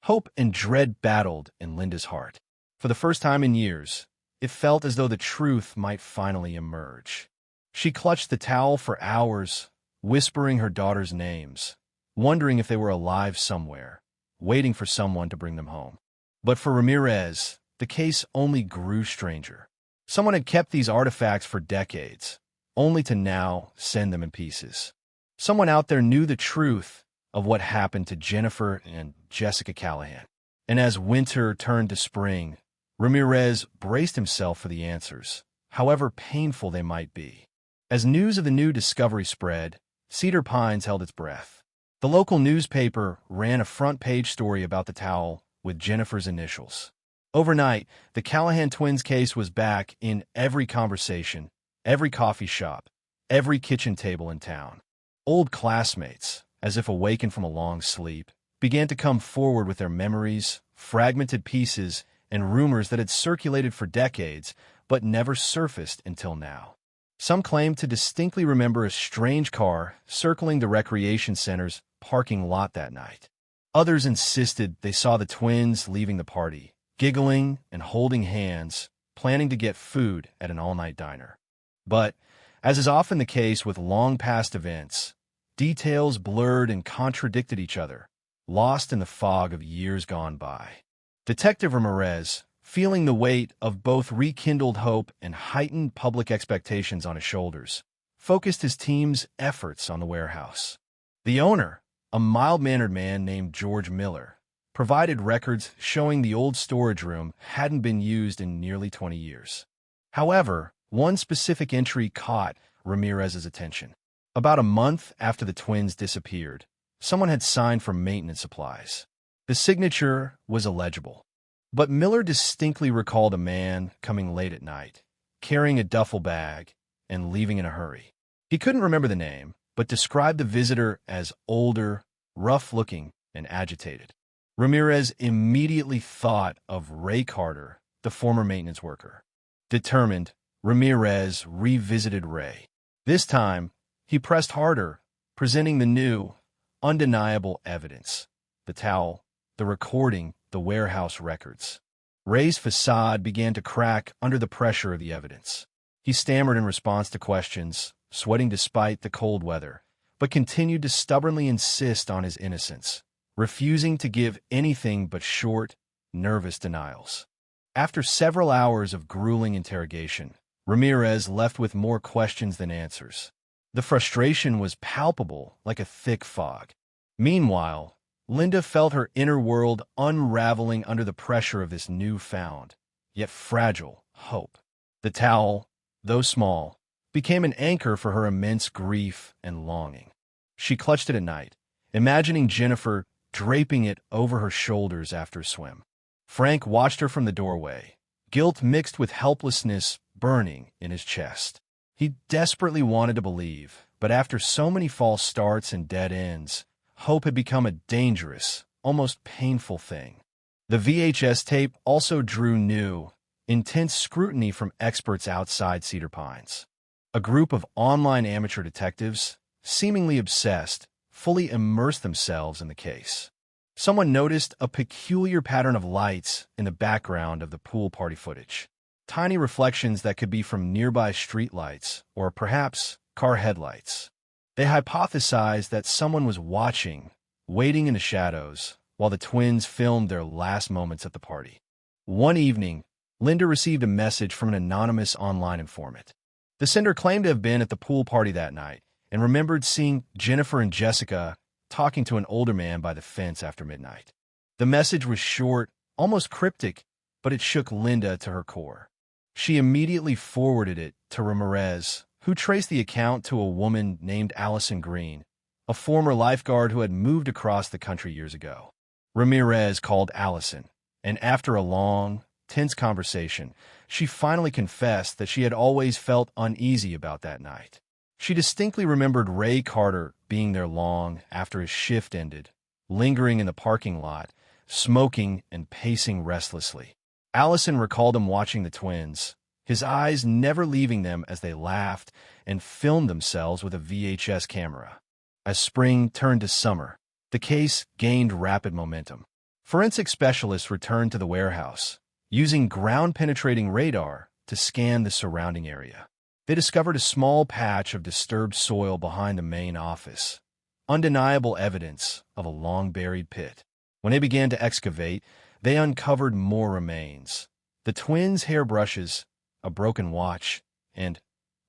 Hope and dread battled in Linda's heart. For the first time in years, it felt as though the truth might finally emerge. She clutched the towel for hours, whispering her daughter's names, wondering if they were alive somewhere, waiting for someone to bring them home. But for Ramirez, the case only grew stranger. Someone had kept these artifacts for decades, only to now send them in pieces. Someone out there knew the truth of what happened to Jennifer and Jessica Callahan. And as winter turned to spring, Ramirez braced himself for the answers, however painful they might be. As news of the new discovery spread, Cedar Pines held its breath. The local newspaper ran a front-page story about the towel with Jennifer's initials. Overnight, the Callahan twins case was back in every conversation, every coffee shop, every kitchen table in town. Old classmates, as if awakened from a long sleep, began to come forward with their memories, fragmented pieces, and rumors that had circulated for decades but never surfaced until now. Some claimed to distinctly remember a strange car circling the recreation center's parking lot that night. Others insisted they saw the twins leaving the party, giggling and holding hands, planning to get food at an all-night diner. But, as is often the case with long-past events, details blurred and contradicted each other, lost in the fog of years gone by. Detective Ramirez, feeling the weight of both rekindled hope and heightened public expectations on his shoulders, focused his team's efforts on the warehouse. The owner, a mild-mannered man named George Miller, provided records showing the old storage room hadn't been used in nearly 20 years. However, one specific entry caught Ramirez's attention. About a month after the twins disappeared, someone had signed for maintenance supplies. The signature was illegible, but Miller distinctly recalled a man coming late at night, carrying a duffel bag, and leaving in a hurry. He couldn't remember the name, but described the visitor as older, rough-looking, and agitated. Ramirez immediately thought of Ray Carter, the former maintenance worker. Determined, Ramirez revisited Ray. This time, he pressed harder, presenting the new, undeniable evidence: the towel, the recording, the warehouse records. Ray's facade began to crack under the pressure of the evidence. He stammered in response to questions, sweating despite the cold weather, but continued to stubbornly insist on his innocence, refusing to give anything but short, nervous denials. After several hours of grueling interrogation, Ramirez left with more questions than answers. The frustration was palpable, like a thick fog. Meanwhile, Linda felt her inner world unraveling under the pressure of this newfound, yet fragile, hope. The towel, though small, became an anchor for her immense grief and longing. She clutched it at night, imagining Jennifer draping it over her shoulders after a swim. Frank watched her from the doorway, guilt mixed with helplessness burning in his chest. He desperately wanted to believe, but after so many false starts and dead ends, hope had become a dangerous, almost painful thing. The VHS tape also drew new, intense scrutiny from experts outside Cedar Pines. A group of online amateur detectives, seemingly obsessed, fully immersed themselves in the case. Someone noticed a peculiar pattern of lights in the background of the pool party footage. Tiny reflections that could be from nearby streetlights or perhaps car headlights. They hypothesized that someone was watching, waiting in the shadows, while the twins filmed their last moments at the party. One evening, Linda received a message from an anonymous online informant. The sender claimed to have been at the pool party that night and remembered seeing Jennifer and Jessica talking to an older man by the fence after midnight. The message was short, almost cryptic, but it shook Linda to her core. She immediately forwarded it to Ramirez, who traced the account to a woman named Allison Green, a former lifeguard who had moved across the country years ago. Ramirez called Allison, and after a long, tense conversation, she finally confessed that she had always felt uneasy about that night. She distinctly remembered Ray Carter being there long after his shift ended, lingering in the parking lot, smoking and pacing restlessly. Allison recalled him watching the twins, his eyes never leaving them as they laughed and filmed themselves with a VHS camera. As spring turned to summer, the case gained rapid momentum. Forensic specialists returned to the warehouse, using ground-penetrating radar to scan the surrounding area. They discovered a small patch of disturbed soil behind the main office, undeniable evidence of a long-buried pit. When they began to excavate, they uncovered more remains. The twins' hairbrushes, a broken watch, and,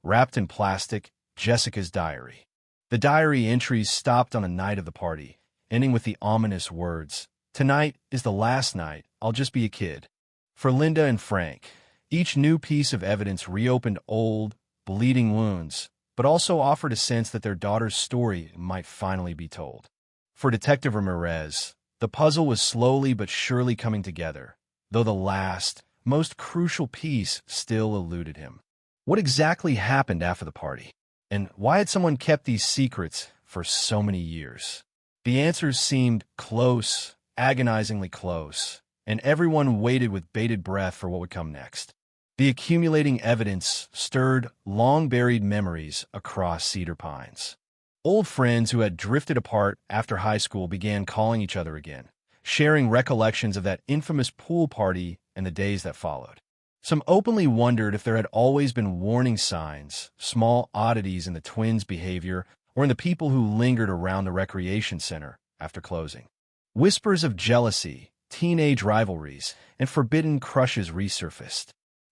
wrapped in plastic, Jessica's diary. The diary entries stopped on the night of the party, ending with the ominous words, "Tonight is the last night, I'll just be a kid." For Linda and Frank, each new piece of evidence reopened old, bleeding wounds, but also offered a sense that their daughter's story might finally be told. For Detective Ramirez, the puzzle was slowly but surely coming together, though the last, most crucial piece still eluded him. What exactly happened after the party? And why had someone kept these secrets for so many years? The answers seemed close, agonizingly close, and everyone waited with bated breath for what would come next. The accumulating evidence stirred long-buried memories across Cedar Pines. Old friends who had drifted apart after high school began calling each other again, sharing recollections of that infamous pool party and the days that followed. Some openly wondered if there had always been warning signs, small oddities in the twins' behavior, or in the people who lingered around the recreation center after closing. Whispers of jealousy, teenage rivalries, and forbidden crushes resurfaced.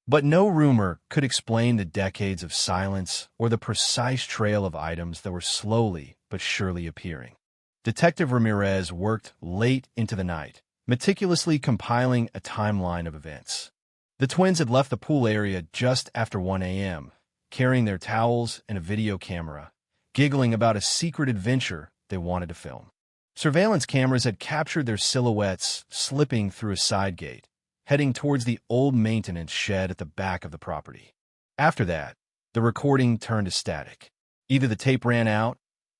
But no rumor could explain the decades of silence or the precise trail of items that were slowly but surely appearing. Detective Ramirez worked late into the night, meticulously compiling a timeline of events. The twins had left the pool area just after 1 a.m., carrying their towels and a video camera, giggling about a secret adventure they wanted to film. Surveillance cameras had captured their silhouettes slipping through a side gate, heading towards the old maintenance shed at the back of the property. After that, the recording turned to static. Either the tape ran out,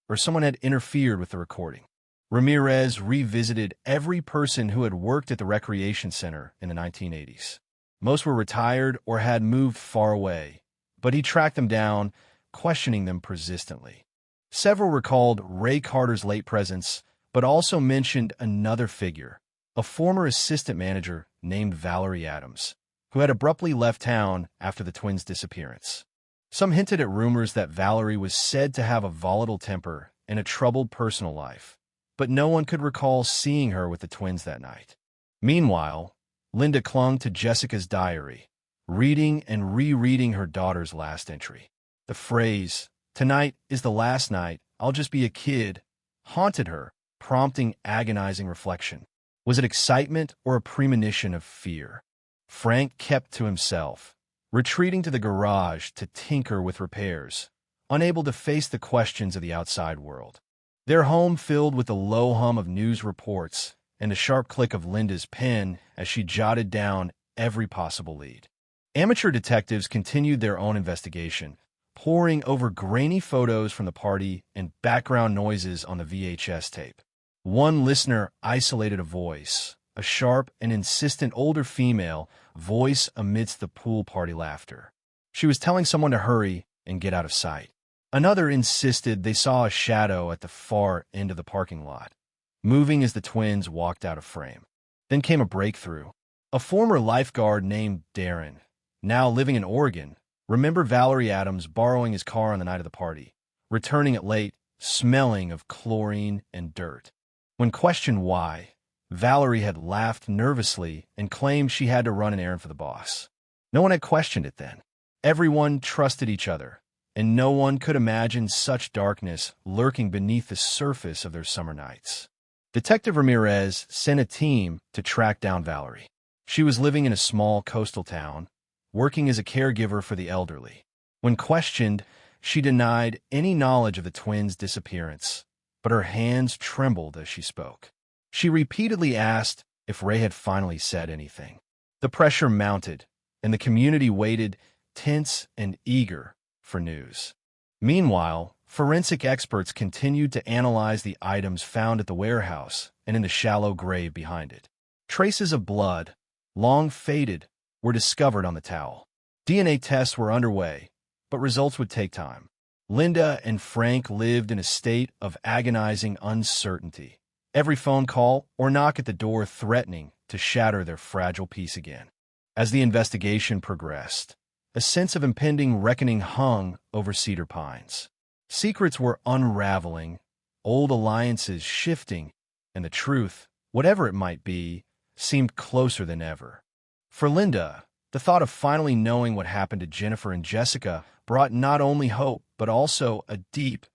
or someone had interfered with the recording. Ramirez revisited every person who had worked at the recreation center in the 1980s. Most were retired or had moved far away, but he tracked them down, questioning them persistently. Several recalled Ray Carter's late presence, but also mentioned another figure, a former assistant manager named Valerie Adams, who had abruptly left town after the twins' disappearance. Some hinted at rumors that Valerie was said to have a volatile temper and a troubled personal life, but no one could recall seeing her with the twins that night. Meanwhile, Linda clung to Jessica's diary, reading and rereading her daughter's last entry. The phrase, "Tonight is the last night, I'll just be a kid," haunted her, prompting agonizing reflection. Was it excitement or a premonition of fear? Frank kept to himself, retreating to the garage to tinker with repairs, unable to face the questions of the outside world. Their home filled with the low hum of news reports and the sharp click of Linda's pen as she jotted down every possible lead. Amateur detectives continued their own investigation, poring over grainy photos from the party and background noises on the VHS tape. One listener isolated a voice, a sharp and insistent older female voice amidst the pool party laughter. She was telling someone to hurry and get out of sight. Another insisted they saw a shadow at the far end of the parking lot, moving as the twins walked out of frame. Then came a breakthrough. A former lifeguard named Darren, now living in Oregon, remembered Valerie Adams borrowing his car on the night of the party, returning it late, smelling of chlorine and dirt. When questioned why, Valerie had laughed nervously and claimed she had to run an errand for the boss. No one had questioned it then. Everyone trusted each other, and no one could imagine such darkness lurking beneath the surface of their summer nights. Detective Ramirez sent a team to track down Valerie. She was living in a small coastal town, working as a caregiver for the elderly. When questioned, she denied any knowledge of the twins' disappearance, but her hands trembled as she spoke. She repeatedly asked if Ray had finally said anything. The pressure mounted, and the community waited, tense and eager, for news. Meanwhile, forensic experts continued to analyze the items found at the warehouse and in the shallow grave behind it. Traces of blood, long faded, were discovered on the towel. DNA tests were underway, but results would take time. Linda and Frank lived in a state of agonizing uncertainty, every phone call or knock at the door threatening to shatter their fragile peace again. As the investigation progressed, a sense of impending reckoning hung over Cedar Pines. Secrets were unraveling, old alliances shifting, and the truth, whatever it might be, seemed closer than ever. For Linda, the thought of finally knowing what happened to Jennifer and Jessica brought not only hope, but also a deep,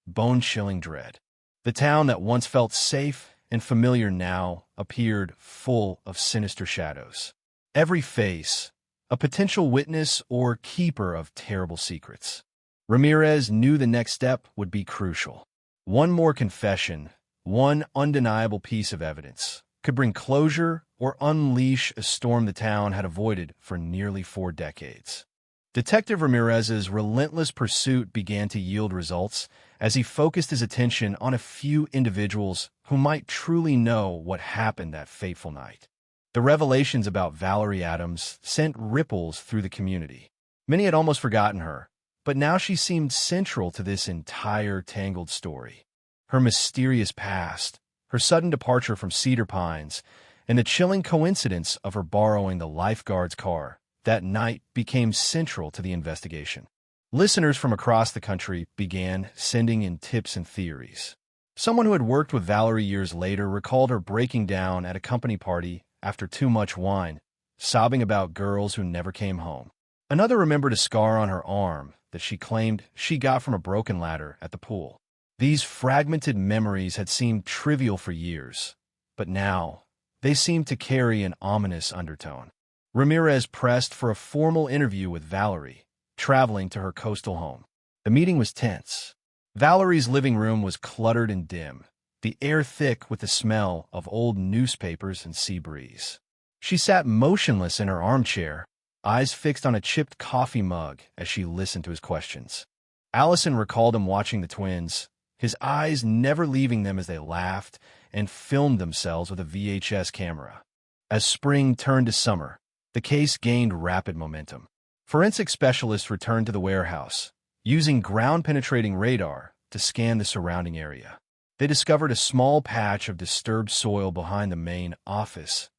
bone-chilling dread. The town that once felt safe and familiar now appeared full of sinister shadows. Every face, a potential witness or keeper of terrible secrets. Ramirez knew the next step would be crucial. One more confession, one undeniable piece of evidence, could bring closure or unleash a storm the town had avoided for nearly 4 decades. Detective Ramirez's relentless pursuit began to yield results as he focused his attention on a few individuals who might truly know what happened that fateful night. The revelations about Valerie Adams sent ripples through the community. Many had almost forgotten her, but now she seemed central to this entire tangled story. Her mysterious past, her sudden departure from Cedar Pines, and the chilling coincidence of her borrowing the lifeguard's car that night became central to the investigation. Listeners from across the country began sending in tips and theories. Someone who had worked with Valerie years later recalled her breaking down at a company party after too much wine, sobbing about girls who never came home. Another remembered a scar on her arm that she claimed she got from a broken ladder at the pool. These fragmented memories had seemed trivial for years, but now they seemed to carry an ominous undertone. Ramirez pressed for a formal interview with Valerie, traveling to her coastal home. The meeting was tense. Valerie's living room was cluttered and dim, the air thick with the smell of old newspapers and sea breeze. She sat motionless in her armchair, eyes fixed on a chipped coffee mug as she listened to his questions. Allison recalled him watching the twins, his eyes never leaving them as they laughed and filmed themselves with a VHS camera. As spring turned to summer, the case gained rapid momentum. Forensic specialists returned to the warehouse, using ground-penetrating radar to scan the surrounding area. They discovered a small patch of disturbed soil behind the main office,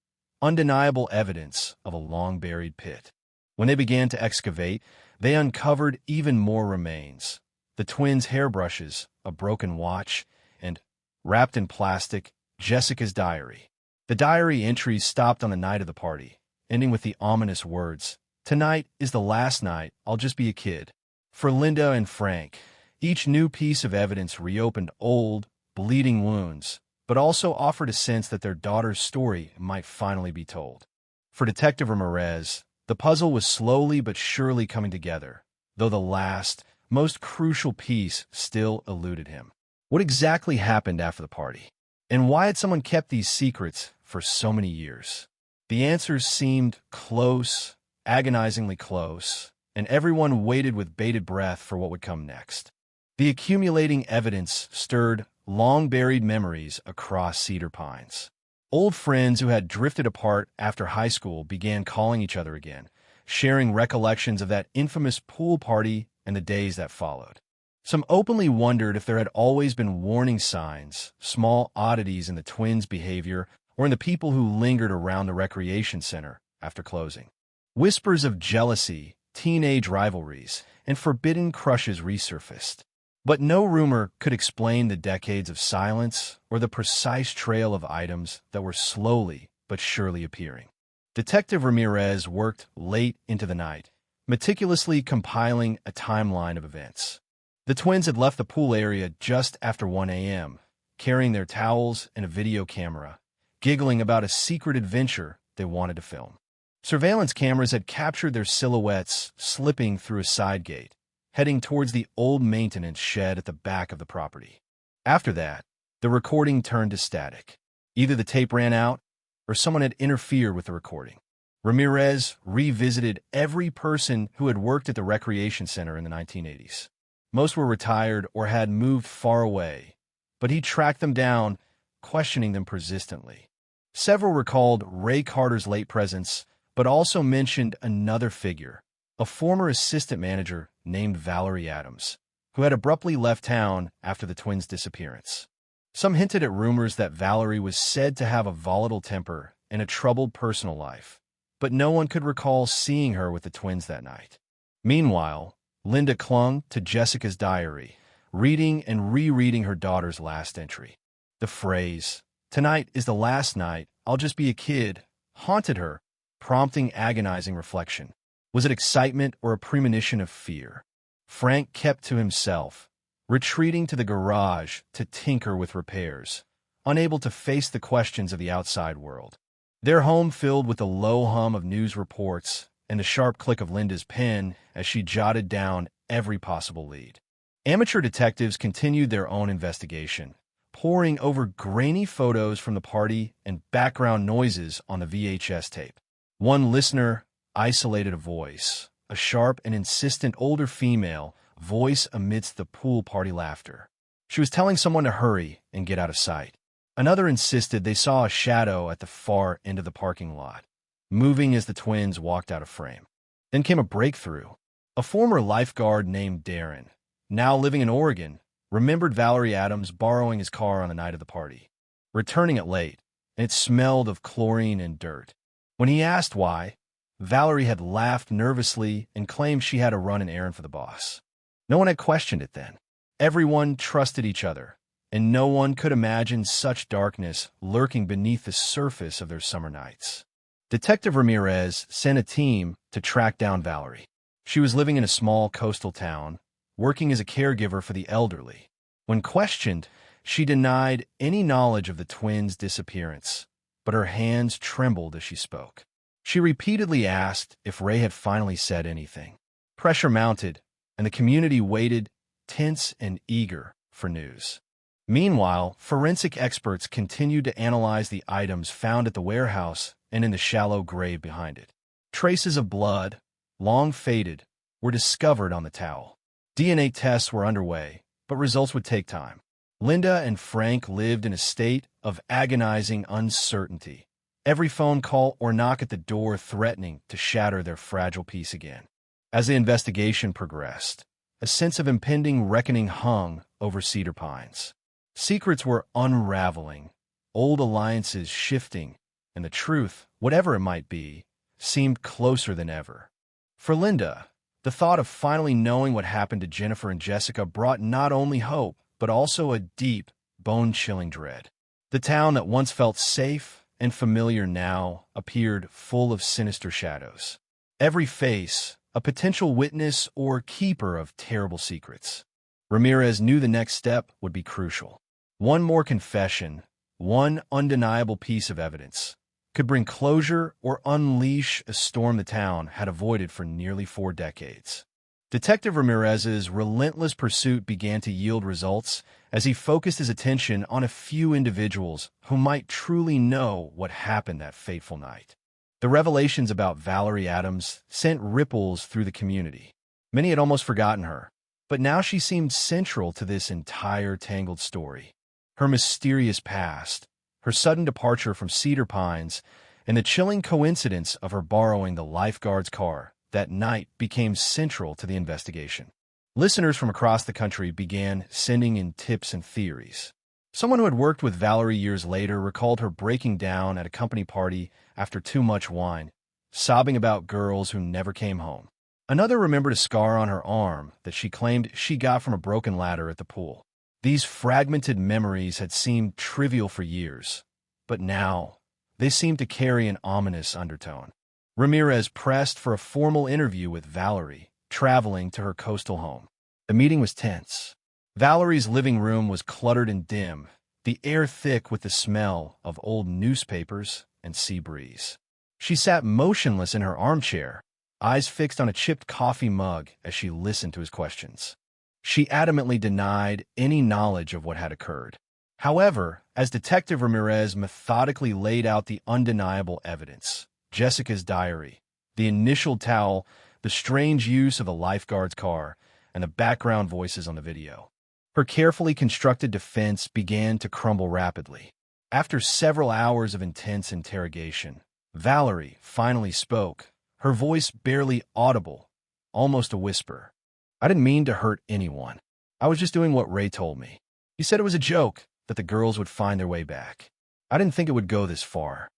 undeniable evidence of a long-buried pit. When they began to excavate, they uncovered even more remains. The twins' hairbrushes, a broken watch, and, wrapped in plastic, Jessica's diary. The diary entries stopped on the night of the party, ending with the ominous words, "Tonight is the last night, I'll just be a kid." For Linda and Frank, each new piece of evidence reopened old, bleeding wounds, but also offered a sense that their daughter's story might finally be told. For Detective Ramirez, the puzzle was slowly but surely coming together, though the last, most crucial piece still eluded him. What exactly happened after the party? And why had someone kept these secrets for so many years? The answers seemed close, agonizingly close, and everyone waited with bated breath for what would come next. The accumulating evidence stirred long-buried memories across Cedar Pines. Old friends who had drifted apart after high school began calling each other again, sharing recollections of that infamous pool party and the days that followed. Some openly wondered if there had always been warning signs, small oddities in the twins' behavior, or in the people who lingered around the recreation center after closing. Whispers of jealousy, teenage rivalries, and forbidden crushes resurfaced. But no rumor could explain the decades of silence or the precise trail of items that were slowly but surely appearing. Detective Ramirez worked late into the night, meticulously compiling a timeline of events. The twins had left the pool area just after 1 a.m., carrying their towels and a video camera, giggling about a secret adventure they wanted to film. Surveillance cameras had captured their silhouettes slipping through a side gate, heading towards the old maintenance shed at the back of the property. After that, the recording turned to static. Either the tape ran out, or someone had interfered with the recording. Ramirez revisited every person who had worked at the recreation center in the 1980s. Most were retired or had moved far away, but he tracked them down, questioning them persistently. Several recalled Ray Carter's late presence, but also mentioned another figure, a former assistant manager named Valerie Adams, who had abruptly left town after the twins' disappearance. Some hinted at rumors that Valerie was said to have a volatile temper and a troubled personal life, but no one could recall seeing her with the twins that night. Meanwhile, Linda clung to Jessica's diary, reading and rereading her daughter's last entry. The phrase, "Tonight is the last night, I'll just be a kid," haunted her, prompting agonizing reflection. Was it excitement or a premonition of fear? Frank kept to himself, retreating to the garage to tinker with repairs, unable to face the questions of the outside world. Their home filled with the low hum of news reports and the sharp click of Linda's pen as she jotted down every possible lead. Amateur detectives continued their own investigation, poring over grainy photos from the party and background noises on the VHS tape. One listener isolated a voice, a sharp and insistent older female voice amidst the pool party laughter. She was telling someone to hurry and get out of sight. Another insisted they saw a shadow at the far end of the parking lot, moving as the twins walked out of frame. Then came a breakthrough. A former lifeguard named Darren, now living in Oregon, remembered Valerie Adams borrowing his car on the night of the party, returning it late, and it smelled of chlorine and dirt. When he asked why, Valerie had laughed nervously and claimed she had to run an errand for the boss. No one had questioned it then. Everyone trusted each other, and no one could imagine such darkness lurking beneath the surface of their summer nights. Detective Ramirez sent a team to track down Valerie. She was living in a small coastal town, working as a caregiver for the elderly. When questioned, she denied any knowledge of the twins' disappearance, but her hands trembled as she spoke. She repeatedly asked if Ray had finally said anything. Pressure mounted, and the community waited, tense and eager, for news. Meanwhile, forensic experts continued to analyze the items found at the warehouse and in the shallow grave behind it. Traces of blood, long faded, were discovered on the towel. DNA tests were underway, but results would take time. Linda and Frank lived in a state of agonizing uncertainty, every phone call or knock at the door threatening to shatter their fragile peace again. As the investigation progressed, a sense of impending reckoning hung over Cedar Pines. Secrets were unraveling, old alliances shifting, and the truth, whatever it might be, seemed closer than ever. For Linda, the thought of finally knowing what happened to Jennifer and Jessica brought not only hope, but also a deep, bone-chilling dread. The town that once felt safe and familiar now appeared full of sinister shadows. Every face, a potential witness or keeper of terrible secrets. Ramirez knew the next step would be crucial. One more confession, one undeniable piece of evidence, could bring closure or unleash a storm the town had avoided for nearly 4 decades. Detective Ramirez's relentless pursuit began to yield results as he focused his attention on a few individuals who might truly know what happened that fateful night. The revelations about Valerie Adams sent ripples through the community. Many had almost forgotten her, but now she seemed central to this entire tangled story. Her mysterious past, her sudden departure from Cedar Pines, and the chilling coincidence of her borrowing the lifeguard's car that night became central to the investigation. Listeners from across the country began sending in tips and theories. Someone who had worked with Valerie years later recalled her breaking down at a company party after too much wine, sobbing about girls who never came home. Another remembered a scar on her arm that she claimed she got from a broken ladder at the pool. These fragmented memories had seemed trivial for years, but now they seemed to carry an ominous undertone. Ramirez pressed for a formal interview with Valerie, traveling to her coastal home. The meeting was tense. Valerie's living room was cluttered and dim, the air thick with the smell of old newspapers and sea breeze. She sat motionless in her armchair, eyes fixed on a chipped coffee mug as she listened to his questions. She adamantly denied any knowledge of what had occurred. However, as Detective Ramirez methodically laid out the undeniable evidence, Jessica's diary, the initial towel, the strange use of the lifeguard's car, and the background voices on the video, her carefully constructed defense began to crumble rapidly. After several hours of intense interrogation, Valerie finally spoke, her voice barely audible, almost a whisper. "I didn't mean to hurt anyone. I was just doing what Ray told me. He said it was a joke, that the girls would find their way back. I didn't think it would go this far."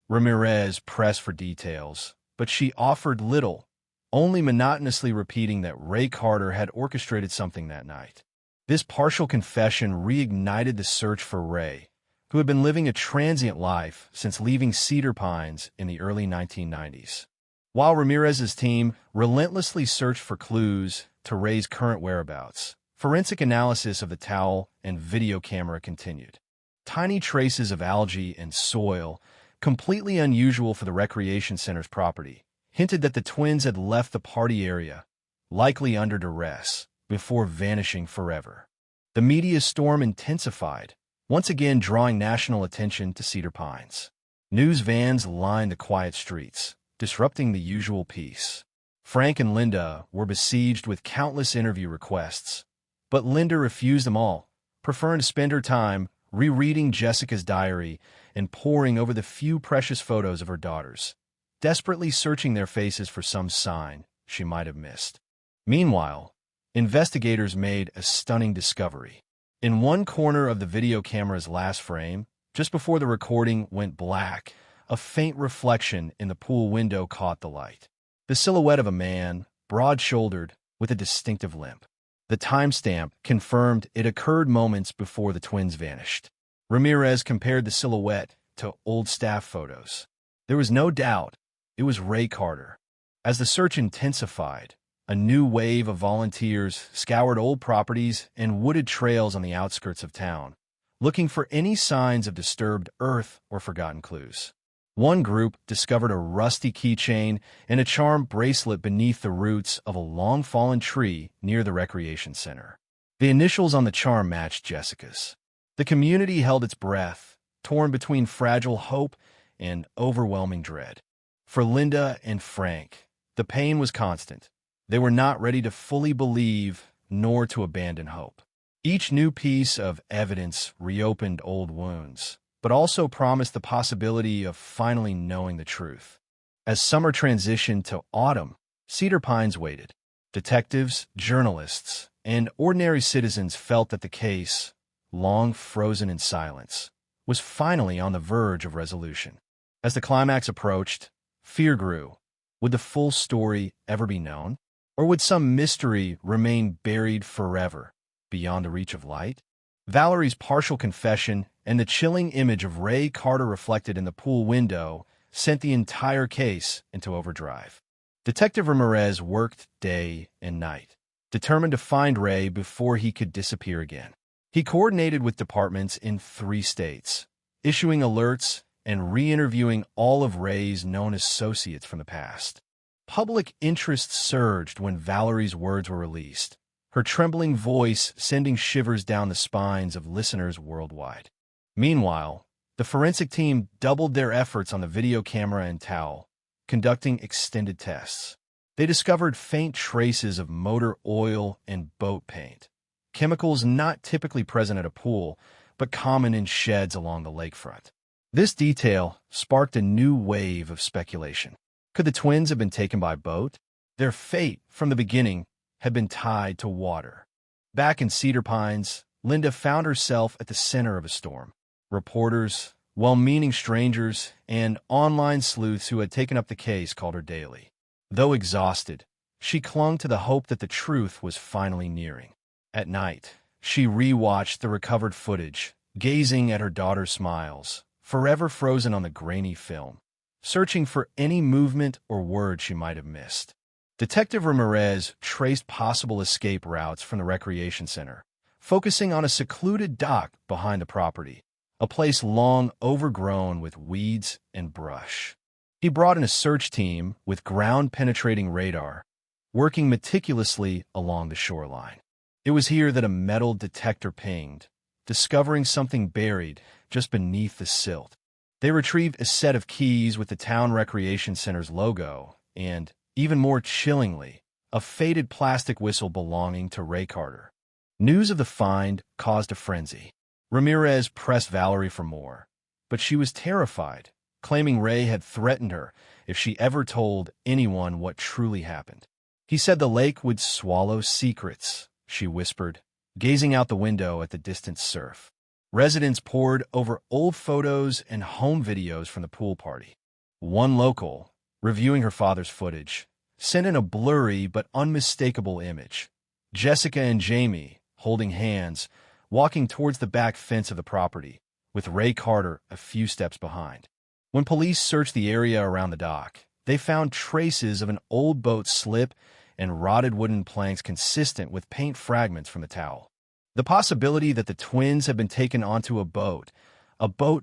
Ramirez pressed for details, but she offered little, only monotonously repeating that Ray Carter had orchestrated something that night. This partial confession reignited the search for Ray, who had been living a transient life since leaving Cedar Pines in the early 1990s. While Ramirez's team relentlessly searched for clues to Ray's current whereabouts, forensic analysis of the towel and video camera continued. Tiny traces of algae and soil, completely unusual for the recreation center's property, hinted that the twins had left the party area, likely under duress, before vanishing forever. The media storm intensified, once again drawing national attention to Cedar Pines. News vans lined the quiet streets, disrupting the usual peace. Frank and Linda were besieged with countless interview requests, but Linda refused them all, preferring to spend her time rereading Jessica's diary and poring over the few precious photos of her daughters, desperately searching their faces for some sign she might have missed. Meanwhile, investigators made a stunning discovery. In one corner of the video camera's last frame, just before the recording went black, a faint reflection in the pool window caught the light. The silhouette of a man, broad-shouldered, with a distinctive limp. The timestamp confirmed it occurred moments before the twins vanished. Ramirez compared the silhouette to old staff photos. There was no doubt it was Ray Carter. As the search intensified, a new wave of volunteers scoured old properties and wooded trails on the outskirts of town, looking for any signs of disturbed earth or forgotten clues. One group discovered a rusty keychain and a charm bracelet beneath the roots of a long-fallen tree near the recreation center. The initials on the charm matched Jessica's. The community held its breath, torn between fragile hope and overwhelming dread. For Linda and Frank, the pain was constant. They were not ready to fully believe nor to abandon hope. Each new piece of evidence reopened old wounds, but also promised the possibility of finally knowing the truth. As summer transitioned to autumn, Cedar Pines waited. Detectives, journalists, and ordinary citizens felt that the case, long frozen in silence, was finally on the verge of resolution. As the climax approached, fear grew. Would the full story ever be known? Or would some mystery remain buried forever, beyond the reach of light? Valerie's partial confession and the chilling image of Ray Carter reflected in the pool window sent the entire case into overdrive. Detective Ramirez worked day and night, determined to find Ray before he could disappear again. He coordinated with departments in 3 states, issuing alerts and re-interviewing all of Ray's known associates from the past. Public interest surged when Valerie's words were released, her trembling voice sending shivers down the spines of listeners worldwide. Meanwhile, the forensic team doubled their efforts on the video camera and towel, conducting extended tests. They discovered faint traces of motor oil and boat paint, chemicals not typically present at a pool, but common in sheds along the lakefront. This detail sparked a new wave of speculation. Could the twins have been taken by boat? Their fate, from the beginning, had been tied to water. Back in Cedar Pines, Linda found herself at the center of a storm. Reporters, well-meaning strangers, and online sleuths who had taken up the case called her daily. Though exhausted, she clung to the hope that the truth was finally nearing. At night, she rewatched the recovered footage, gazing at her daughter's smiles, forever frozen on the grainy film, searching for any movement or word she might have missed. Detective Ramirez traced possible escape routes from the recreation center, focusing on a secluded dock behind the property, a place long overgrown with weeds and brush. He brought in a search team with ground-penetrating radar, working meticulously along the shoreline. It was here that a metal detector pinged, discovering something buried just beneath the silt. They retrieved a set of keys with the town recreation center's logo and, even more chillingly, a faded plastic whistle belonging to Ray Carter. News of the find caused a frenzy. Ramirez pressed Valerie for more, but she was terrified, claiming Ray had threatened her if she ever told anyone what truly happened. He said the lake would swallow secrets, she whispered, gazing out the window at the distant surf. Residents pored over old photos and home videos from the pool party. One local, reviewing her father's footage, sent in a blurry but unmistakable image. Jessica and Jamie, holding hands, walking towards the back fence of the property, with Ray Carter a few steps behind. When police searched the area around the dock, they found traces of an old boat slip and rotted wooden planks consistent with paint fragments from the towel. The possibility that the twins had been taken onto a boat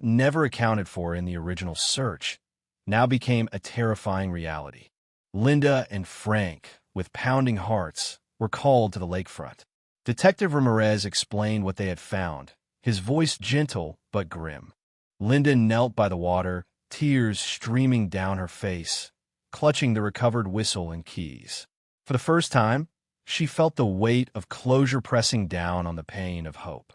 never accounted for in the original search, now became a terrifying reality. Linda and Frank, with pounding hearts, were called to the lakefront. Detective Ramirez explained what they had found, his voice gentle but grim. Linda knelt by the water, tears streaming down her face, clutching the recovered whistle and keys. For the first time, she felt the weight of closure pressing down on the pain of hope.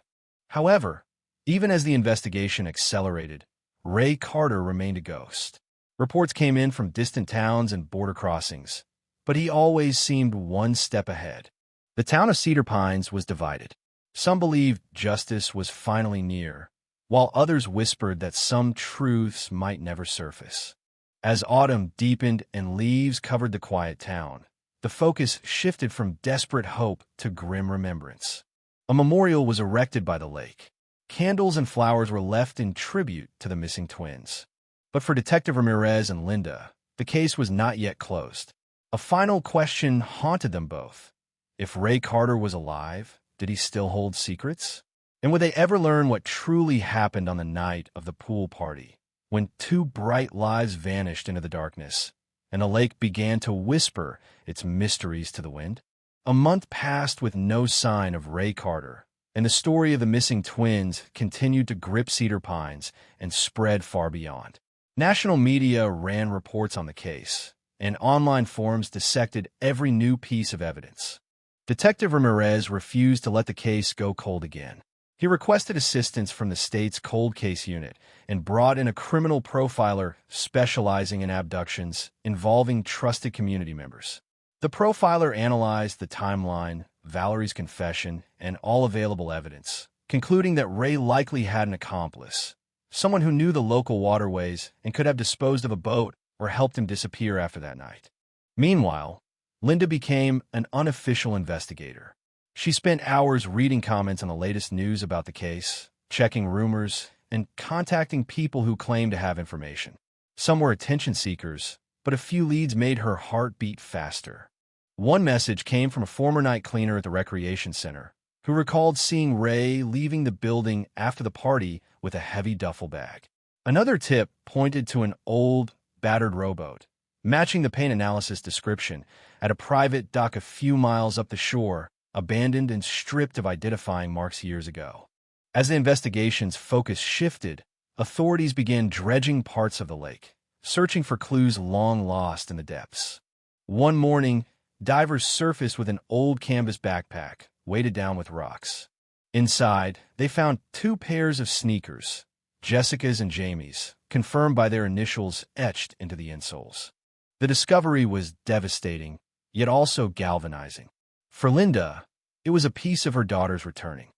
However, even as the investigation accelerated, Ray Carter remained a ghost. Reports came in from distant towns and border crossings, but he always seemed one step ahead. The town of Cedar Pines was divided. Some believed justice was finally near, while others whispered that some truths might never surface. As autumn deepened and leaves covered the quiet town, the focus shifted from desperate hope to grim remembrance. A memorial was erected by the lake. Candles and flowers were left in tribute to the missing twins. But for Detective Ramirez and Linda, the case was not yet closed. A final question haunted them both. If Ray Carter was alive, did he still hold secrets? And would they ever learn what truly happened on the night of the pool party, when two bright lives vanished into the darkness, and the lake began to whisper its mysteries to the wind? A month passed with no sign of Ray Carter, and the story of the missing twins continued to grip Cedar Pines and spread far beyond. National media ran reports on the case, and online forums dissected every new piece of evidence. Detective Ramirez refused to let the case go cold again. He requested assistance from the state's cold case unit and brought in a criminal profiler specializing in abductions involving trusted community members. The profiler analyzed the timeline, Valerie's confession, and all available evidence, concluding that Ray likely had an accomplice, someone who knew the local waterways and could have disposed of a boat or helped him disappear after that night. Meanwhile, Linda became an unofficial investigator. She spent hours reading comments on the latest news about the case, checking rumors, and contacting people who claimed to have information. Some were attention seekers, but a few leads made her heart beat faster. One message came from a former night cleaner at the recreation center, who recalled seeing Ray leaving the building after the party with a heavy duffel bag. Another tip pointed to an old, battered rowboat, matching the paint analysis description, at a private dock a few miles up the shore, abandoned and stripped of identifying marks years ago. As the investigation's focus shifted, authorities began dredging parts of the lake, searching for clues long lost in the depths. One morning, divers surfaced with an old canvas backpack, weighted down with rocks. Inside, they found two pairs of sneakers, Jessica's and Jamie's, confirmed by their initials etched into the insoles. The discovery was devastating, yet also galvanizing. For Linda, it was a piece of her daughter's returning.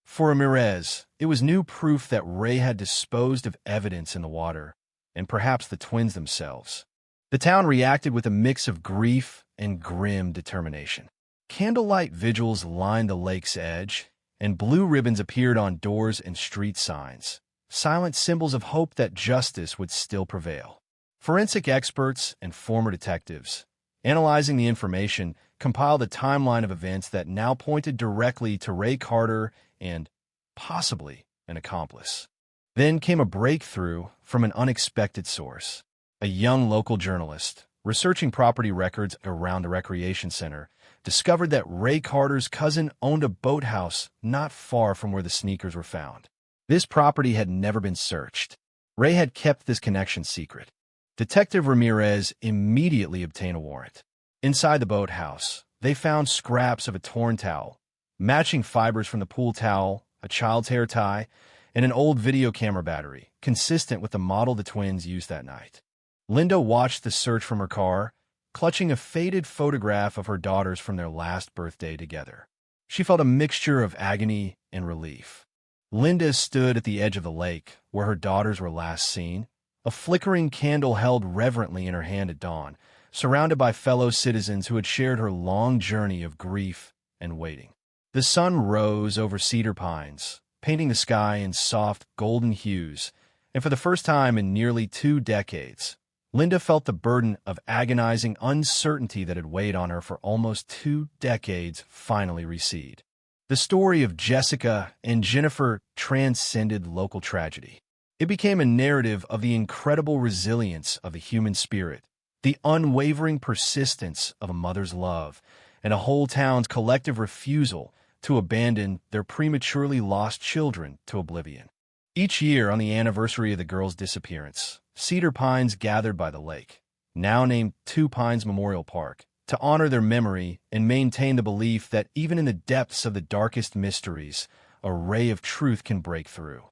For Ramirez, it was new proof that Ray had disposed of evidence in the water, and perhaps the twins themselves. The town reacted with a mix of grief and grim determination. Candlelight vigils lined the lake's edge, and blue ribbons appeared on doors and street signs, silent symbols of hope that justice would still prevail. Forensic experts and former detectives, analyzing the information, compiled a timeline of events that now pointed directly to Ray Carter and, possibly, an accomplice. Then came a breakthrough from an unexpected source. A young local journalist, researching property records around the recreation center, discovered that Ray Carter's cousin owned a boathouse not far from where the sneakers were found. This property had never been searched. Ray had kept this connection secret. Detective Ramirez immediately obtained a warrant. Inside the boathouse, they found scraps of a torn towel, matching fibers from the pool towel, a child's hair tie, and an old video camera battery, consistent with the model the twins used that night. Linda watched the search from her car, clutching a faded photograph of her daughters from their last birthday together. She felt a mixture of agony and relief. Linda stood at the edge of the lake, where her daughters were last seen, a flickering candle held reverently in her hand at dawn, surrounded by fellow citizens who had shared her long journey of grief and waiting. The sun rose over Cedar Pines, painting the sky in soft, golden hues, and for the first time in nearly 2 decades, Linda felt the burden of agonizing uncertainty that had weighed on her for almost 2 decades finally recede. The story of Jessica and Jennifer transcended local tragedy. It became a narrative of the incredible resilience of the human spirit, the unwavering persistence of a mother's love, and a whole town's collective refusal to abandon their prematurely lost children to oblivion. Each year on the anniversary of the girls' disappearance, Cedar Pines gathered by the lake, now named Two Pines Memorial Park, to honor their memory and maintain the belief that even in the depths of the darkest mysteries, a ray of truth can break through.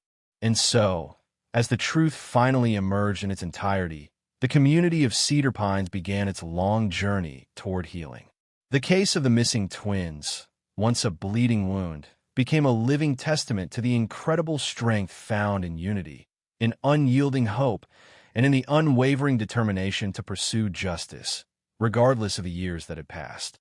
And so, as the truth finally emerged in its entirety, the community of Cedar Pines began its long journey toward healing. The case of the missing twins, once a bleeding wound, became a living testament to the incredible strength found in unity, in unyielding hope, and in the unwavering determination to pursue justice, regardless of the years that had passed.